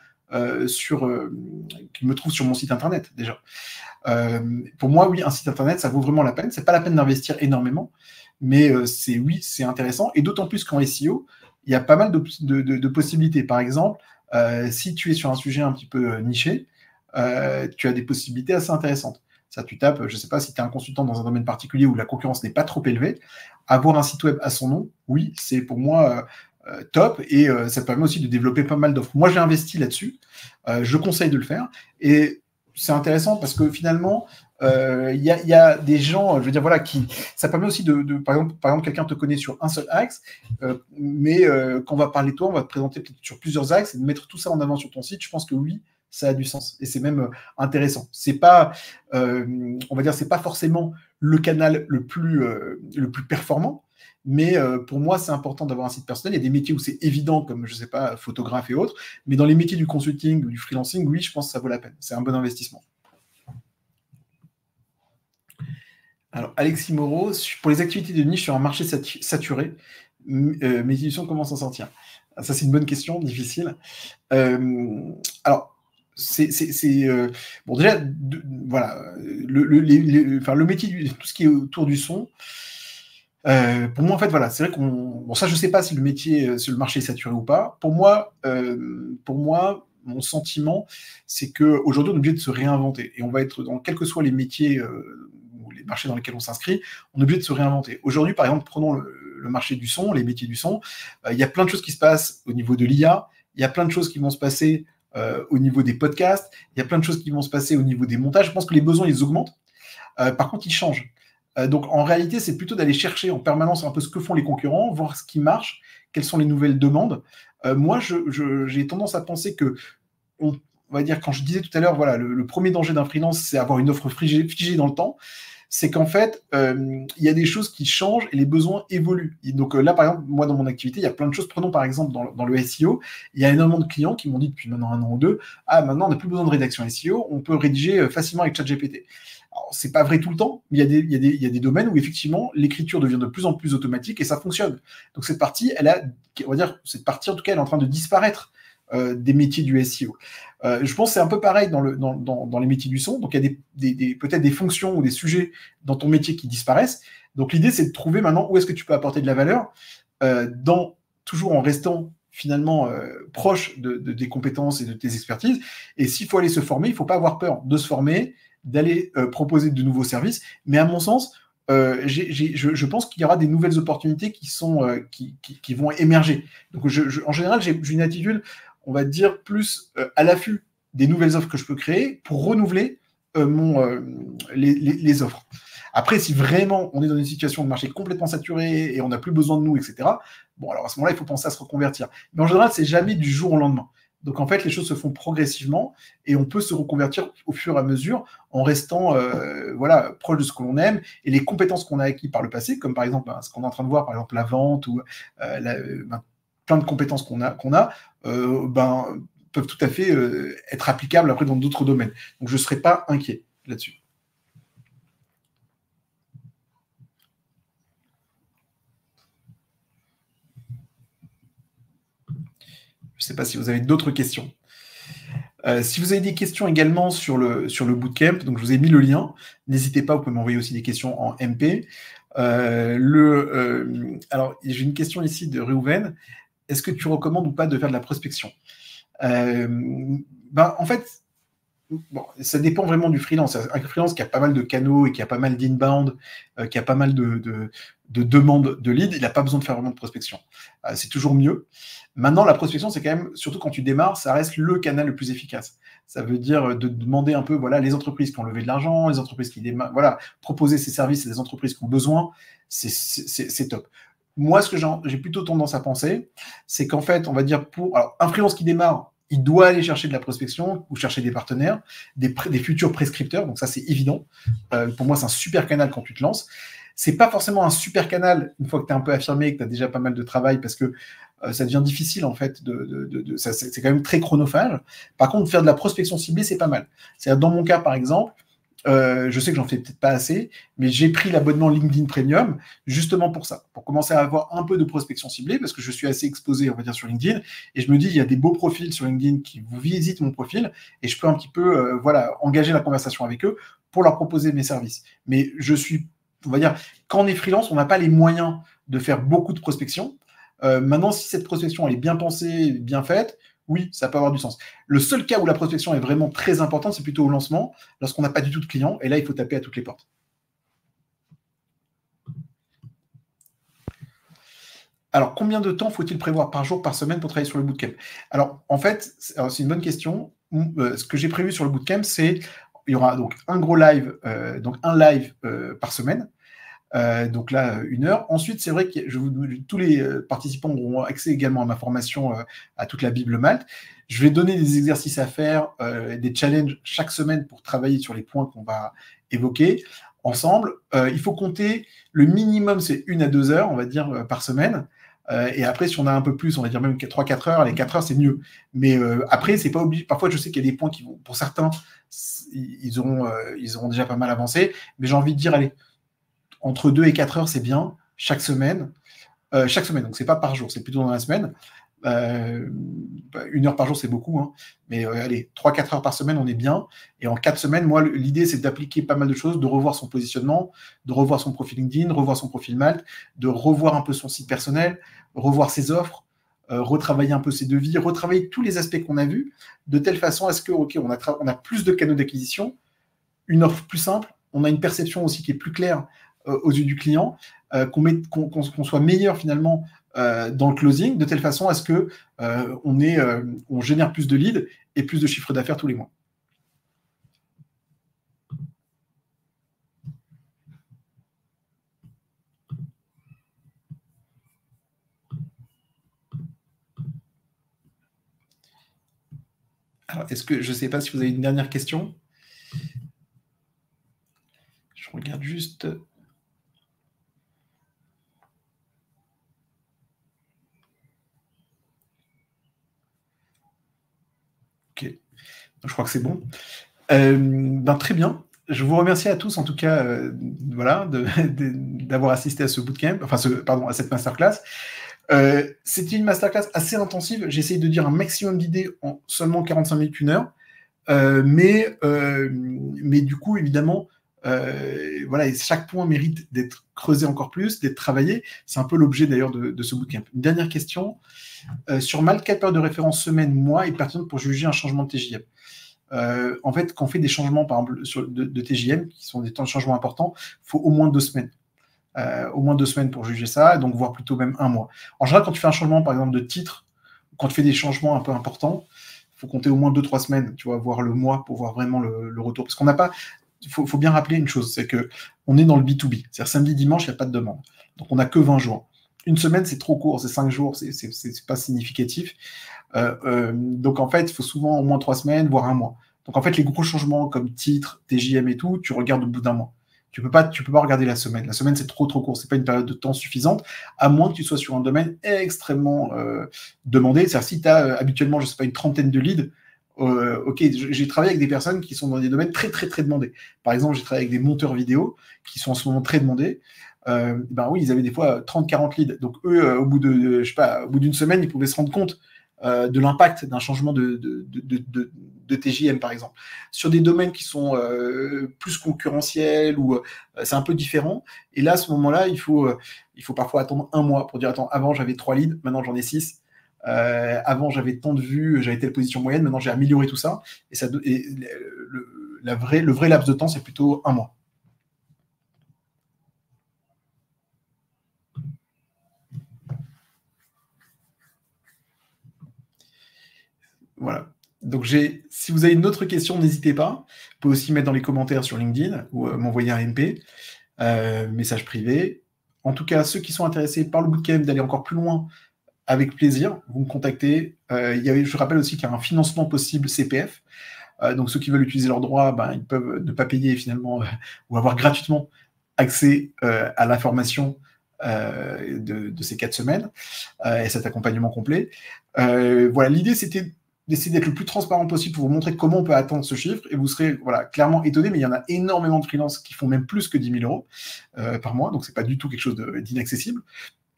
sur mon site internet déjà. Pour moi, oui, un site internet, ça vaut vraiment la peine. C'est pas la peine d'investir énormément, mais c'est intéressant. Et d'autant plus qu'en SEO, il y a pas mal de possibilités. Par exemple, si tu es sur un sujet un petit peu niché, tu as des possibilités assez intéressantes. Ça, tu tapes, je ne sais pas si tu es un consultant dans un domaine particulier où la concurrence n'est pas trop élevée, avoir un site web à son nom, oui, c'est pour moi top, et ça te permet aussi de développer pas mal d'offres. Moi, j'ai investi là-dessus, je conseille de le faire, et c'est intéressant parce que finalement, il y a des gens, je veux dire, voilà, ça permet aussi par exemple, quelqu'un te connaît sur un seul axe, mais quand on va parler de toi, on va te présenter peut-être sur plusieurs axes et de mettre tout ça en avant sur ton site. Je pense que oui, ça a du sens et c'est même intéressant. C'est pas, on va dire, c'est pas forcément le canal le plus performant, mais pour moi, c'est important d'avoir un site personnel. Il y a des métiers où c'est évident, comme, je sais pas, photographe et autres, mais dans les métiers du consulting ou du freelancing, oui, je pense que ça vaut la peine. C'est un bon investissement. Alors, Alexis Moreau, pour les activités de niche sur un marché saturé, mes illusions, comment s'en sortir? Ça, c'est une bonne question, difficile. Alors, bon, déjà, voilà, le métier, tout ce qui est autour du son, pour moi, en fait, voilà, c'est vrai bon, ça, je sais pas si le marché est saturé ou pas. Pour moi, mon sentiment, c'est qu'aujourd'hui, on est obligé de se réinventer. Et on va être dans, quels que soient les métiers ou les marchés dans lesquels on s'inscrit, on est obligé de se réinventer. Aujourd'hui, par exemple, prenons le marché du son, les métiers du son. Il y a plein de choses qui se passent au niveau de l'IA, il y a plein de choses qui vont se passer au niveau des podcasts, il y a plein de choses qui vont se passer au niveau des montages. Je pense que les besoins, ils augmentent. Par contre, ils changent. Donc, en réalité, c'est plutôt d'aller chercher en permanence un peu ce que font les concurrents, voir ce qui marche, quelles sont les nouvelles demandes. Moi, j'ai tendance à penser que, on va dire, quand je disais tout à l'heure, voilà, le premier danger d'un freelance, c'est avoir une offre figée dans le temps. C'est qu'en fait, il y a des choses qui changent et les besoins évoluent. Et donc là, par exemple, moi, dans mon activité, il y a plein de choses. Prenons par exemple dans le SEO, il y a énormément de clients qui m'ont dit depuis maintenant 1 an ou 2, ah, maintenant, on n'a plus besoin de rédaction SEO, on peut rédiger facilement avec ChatGPT. Alors, c'est pas vrai tout le temps, mais il y a des domaines où effectivement l'écriture devient de plus en plus automatique et ça fonctionne. Donc cette partie, on va dire, cette partie en tout cas, elle est en train de disparaître des métiers du SEO. Je pense que c'est un peu pareil dans les métiers du son. Donc il y a peut-être des fonctions ou des sujets dans ton métier qui disparaissent. Donc l'idée, c'est de trouver maintenant où est-ce que tu peux apporter de la valeur, toujours en restant finalement proche des compétences et de tes expertises. Et s'il faut aller se former, il ne faut pas avoir peur de se former, d'aller proposer de nouveaux services. Mais à mon sens, je pense qu'il y aura des nouvelles opportunités qui vont émerger. Donc, en général, j'ai une attitude, on va dire, plus à l'affût des nouvelles offres que je peux créer pour renouveler les offres. Après, si vraiment on est dans une situation de marché complètement saturé et on n'a plus besoin de nous, etc., bon, alors à ce moment-là, il faut penser à se reconvertir. Mais en général, c'est jamais du jour au lendemain. Donc en fait, les choses se font progressivement et on peut se reconvertir au fur et à mesure en restant proche de ce que l'on aime et les compétences qu'on a acquises par le passé, comme par exemple ce qu'on est en train de voir, par exemple la vente ou plein de compétences qu'on a, peuvent tout à fait être applicables après dans d'autres domaines. Donc je ne serais pas inquiet là-dessus. Je ne sais pas si vous avez d'autres questions. Si vous avez des questions également sur le bootcamp, donc je vous ai mis le lien. N'hésitez pas, vous pouvez m'envoyer aussi des questions en MP. Alors, j'ai une question ici de Réhouven. Est-ce que tu recommandes ou pas de faire de la prospection ? En fait, bon, ça dépend vraiment du freelance. Un freelance qui a pas mal de canaux et qui a pas mal d'inbound, qui a pas mal de demandes de leads, il n'a pas besoin de faire vraiment de prospection. C'est toujours mieux. Maintenant, la prospection, c'est quand même, surtout quand tu démarres, ça reste le canal le plus efficace. Ça veut dire de demander un peu, voilà, les entreprises qui ont levé de l'argent, les entreprises qui démarrent, voilà, proposer ces services à des entreprises qui ont besoin, c'est top. Moi, ce que j'ai plutôt tendance à penser, c'est qu'en fait, on va dire alors, un freelance qui démarre, il doit aller chercher de la prospection ou chercher des partenaires, des futurs prescripteurs. Donc ça, c'est évident. Pour moi, c'est un super canal quand tu te lances. C'est pas forcément un super canal une fois que tu es un peu affirmé et que tu as déjà pas mal de travail parce que ça devient difficile en fait. C'est quand même très chronophage. Par contre, faire de la prospection ciblée, c'est pas mal. C'est-à-dire, dans mon cas, par exemple, je sais que j'en fais peut-être pas assez, mais j'ai pris l'abonnement LinkedIn Premium justement pour ça, pour commencer à avoir un peu de prospection ciblée, parce que je suis assez exposé, on va dire, sur LinkedIn, et je me dis, il y a des beaux profils sur LinkedIn qui vous visitent mon profil, et je peux un petit peu engager la conversation avec eux pour leur proposer mes services. Mais on va dire, quand on est freelance, on n'a pas les moyens de faire beaucoup de prospection. Maintenant, si cette prospection elle est bien pensée, bien faite, oui, ça peut avoir du sens. Le seul cas où la prospection est vraiment très importante, c'est plutôt au lancement, lorsqu'on n'a pas du tout de clients, et là, il faut taper à toutes les portes. Alors, combien de temps faut-il prévoir par jour, par semaine pour travailler sur le bootcamp ? Alors, en fait, c'est une bonne question. Ce que j'ai prévu sur le bootcamp, c'est il y aura donc un gros live, donc un live par semaine. Donc là, 1 heure. Ensuite, c'est vrai que tous les participants auront accès également à ma formation, à toute la Bible Malte. Je vais donner des exercices à faire, des challenges chaque semaine pour travailler sur les points qu'on va évoquer ensemble. Il faut compter, le minimum, c'est 1 à 2 heures, on va dire, par semaine. Et après, si on a un peu plus, on va dire même 3-4 heures, les 4 heures, c'est mieux. Mais après, c'est pas obligé. Parfois, je sais qu'il y a des points qui vont, pour certains, ils auront déjà pas mal avancé. Mais j'ai envie de dire, allez, entre 2 et 4 heures, c'est bien, chaque semaine. Donc c'est pas par jour, c'est plutôt dans la semaine. 1 heure par jour, c'est beaucoup, hein. Mais allez, 3-4 heures par semaine, on est bien. Et en 4 semaines, moi, l'idée, c'est d'appliquer pas mal de choses, de revoir son positionnement, de revoir son profil LinkedIn, revoir son profil Malte, de revoir un peu son site personnel, revoir ses offres, retravailler un peu ses devis, retravailler tous les aspects qu'on a vus, de telle façon à ce que, OK, on a plus de canaux d'acquisition, une offre plus simple, on a une perception aussi qui est plus claire aux yeux du client, qu'on soit meilleur finalement dans le closing, de telle façon à ce que on génère plus de leads et plus de chiffre d'affaires tous les mois. Alors, je ne sais pas si vous avez une dernière question. Je regarde juste. Ok, donc, je crois que c'est bon. Très bien. Je vous remercie à tous, en tout cas, voilà, d'avoir assisté à ce bootcamp, enfin, à cette masterclass. C'était une masterclass assez intensive. J'ai essayé de dire un maximum d'idées en seulement 45 minutes, 1 heure. Mais du coup, évidemment, voilà, chaque point mérite d'être creusé encore plus, d'être travaillé. C'est un peu l'objet d'ailleurs de ce bootcamp. Une dernière question. Sur mal, quelle période de référence semaine, mois est pertinente pour juger un changement de TJM? En fait, quand on fait des changements, par exemple, de TJM, qui sont des temps de changement importants, il faut au moins 2 semaines. Au moins 2 semaines pour juger ça, donc voire plutôt même 1 mois. En général, quand tu fais un changement, par exemple, de titre, quand tu fais des changements un peu importants, il faut compter au moins 2-3 semaines, tu vois, voir le mois pour voir vraiment le retour. Parce qu'on n'a pas... Il faut bien rappeler une chose, c'est qu'on est dans le B2B. C'est-à-dire samedi, dimanche, il n'y a pas de demande. Donc, on n'a que 20 jours. Une semaine, c'est trop court, c'est 5 jours, c'est pas significatif. Donc, en fait, il faut souvent au moins 3 semaines, voire 1 mois. Donc, en fait, les gros changements comme titre, TJM et tout, tu regardes au bout d'un mois. Tu peux pas regarder la semaine. La semaine, c'est trop court. C'est pas une période de temps suffisante, à moins que tu sois sur un domaine extrêmement demandé. C'est-à-dire, si tu as habituellement, je sais pas, une trentaine de leads, ok, j'ai travaillé avec des personnes qui sont dans des domaines très demandés. Par exemple, j'ai travaillé avec des monteurs vidéo qui sont en ce moment très demandés. Ben oui, ils avaient des fois 30-40 leads. Donc eux, au bout je sais pas, au bout d'une semaine, ils pouvaient se rendre compte de l'impact d'un changement de TJM, par exemple. Sur des domaines qui sont plus concurrentiels ou c'est un peu différent. Et là, à ce moment-là, il faut parfois attendre 1 mois pour dire, attends, avant j'avais 3 leads, maintenant j'en ai 6. Avant j'avais tant de vues, j'avais telle position moyenne, maintenant j'ai amélioré tout ça. Et le vrai laps de temps, c'est plutôt 1 mois. Voilà. Donc, si vous avez une autre question, n'hésitez pas. Vous pouvez aussi mettre dans les commentaires sur LinkedIn ou m'envoyer un MP, message privé. En tout cas, ceux qui sont intéressés par le bootcamp d'aller encore plus loin, avec plaisir, vous me contactez. Je rappelle aussi qu'il y a un financement possible CPF. Donc, ceux qui veulent utiliser leurs droits, ils peuvent ne pas payer finalement ou avoir gratuitement accès à la formation de ces 4 semaines et cet accompagnement complet. Voilà, l'idée, c'était d'essayer d'être le plus transparent possible pour vous montrer comment on peut atteindre ce chiffre, et vous serez clairement étonné, mais il y en a énormément de freelances qui font même plus que 10 000 euros par mois, donc c'est pas du tout quelque chose d'inaccessible.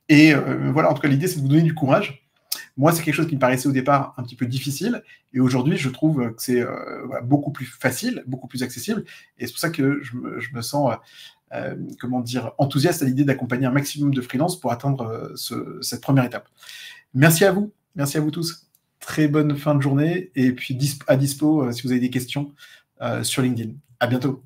Et voilà, en tout cas, l'idée, c'est de vous donner du courage. Moi, c'est quelque chose qui me paraissait au départ un petit peu difficile, et aujourd'hui, je trouve que c'est beaucoup plus facile, beaucoup plus accessible, et c'est pour ça que je me sens enthousiaste à l'idée d'accompagner un maximum de freelances pour atteindre cette première étape. Merci à vous tous. Très bonne fin de journée, et puis à dispo si vous avez des questions sur LinkedIn. À bientôt.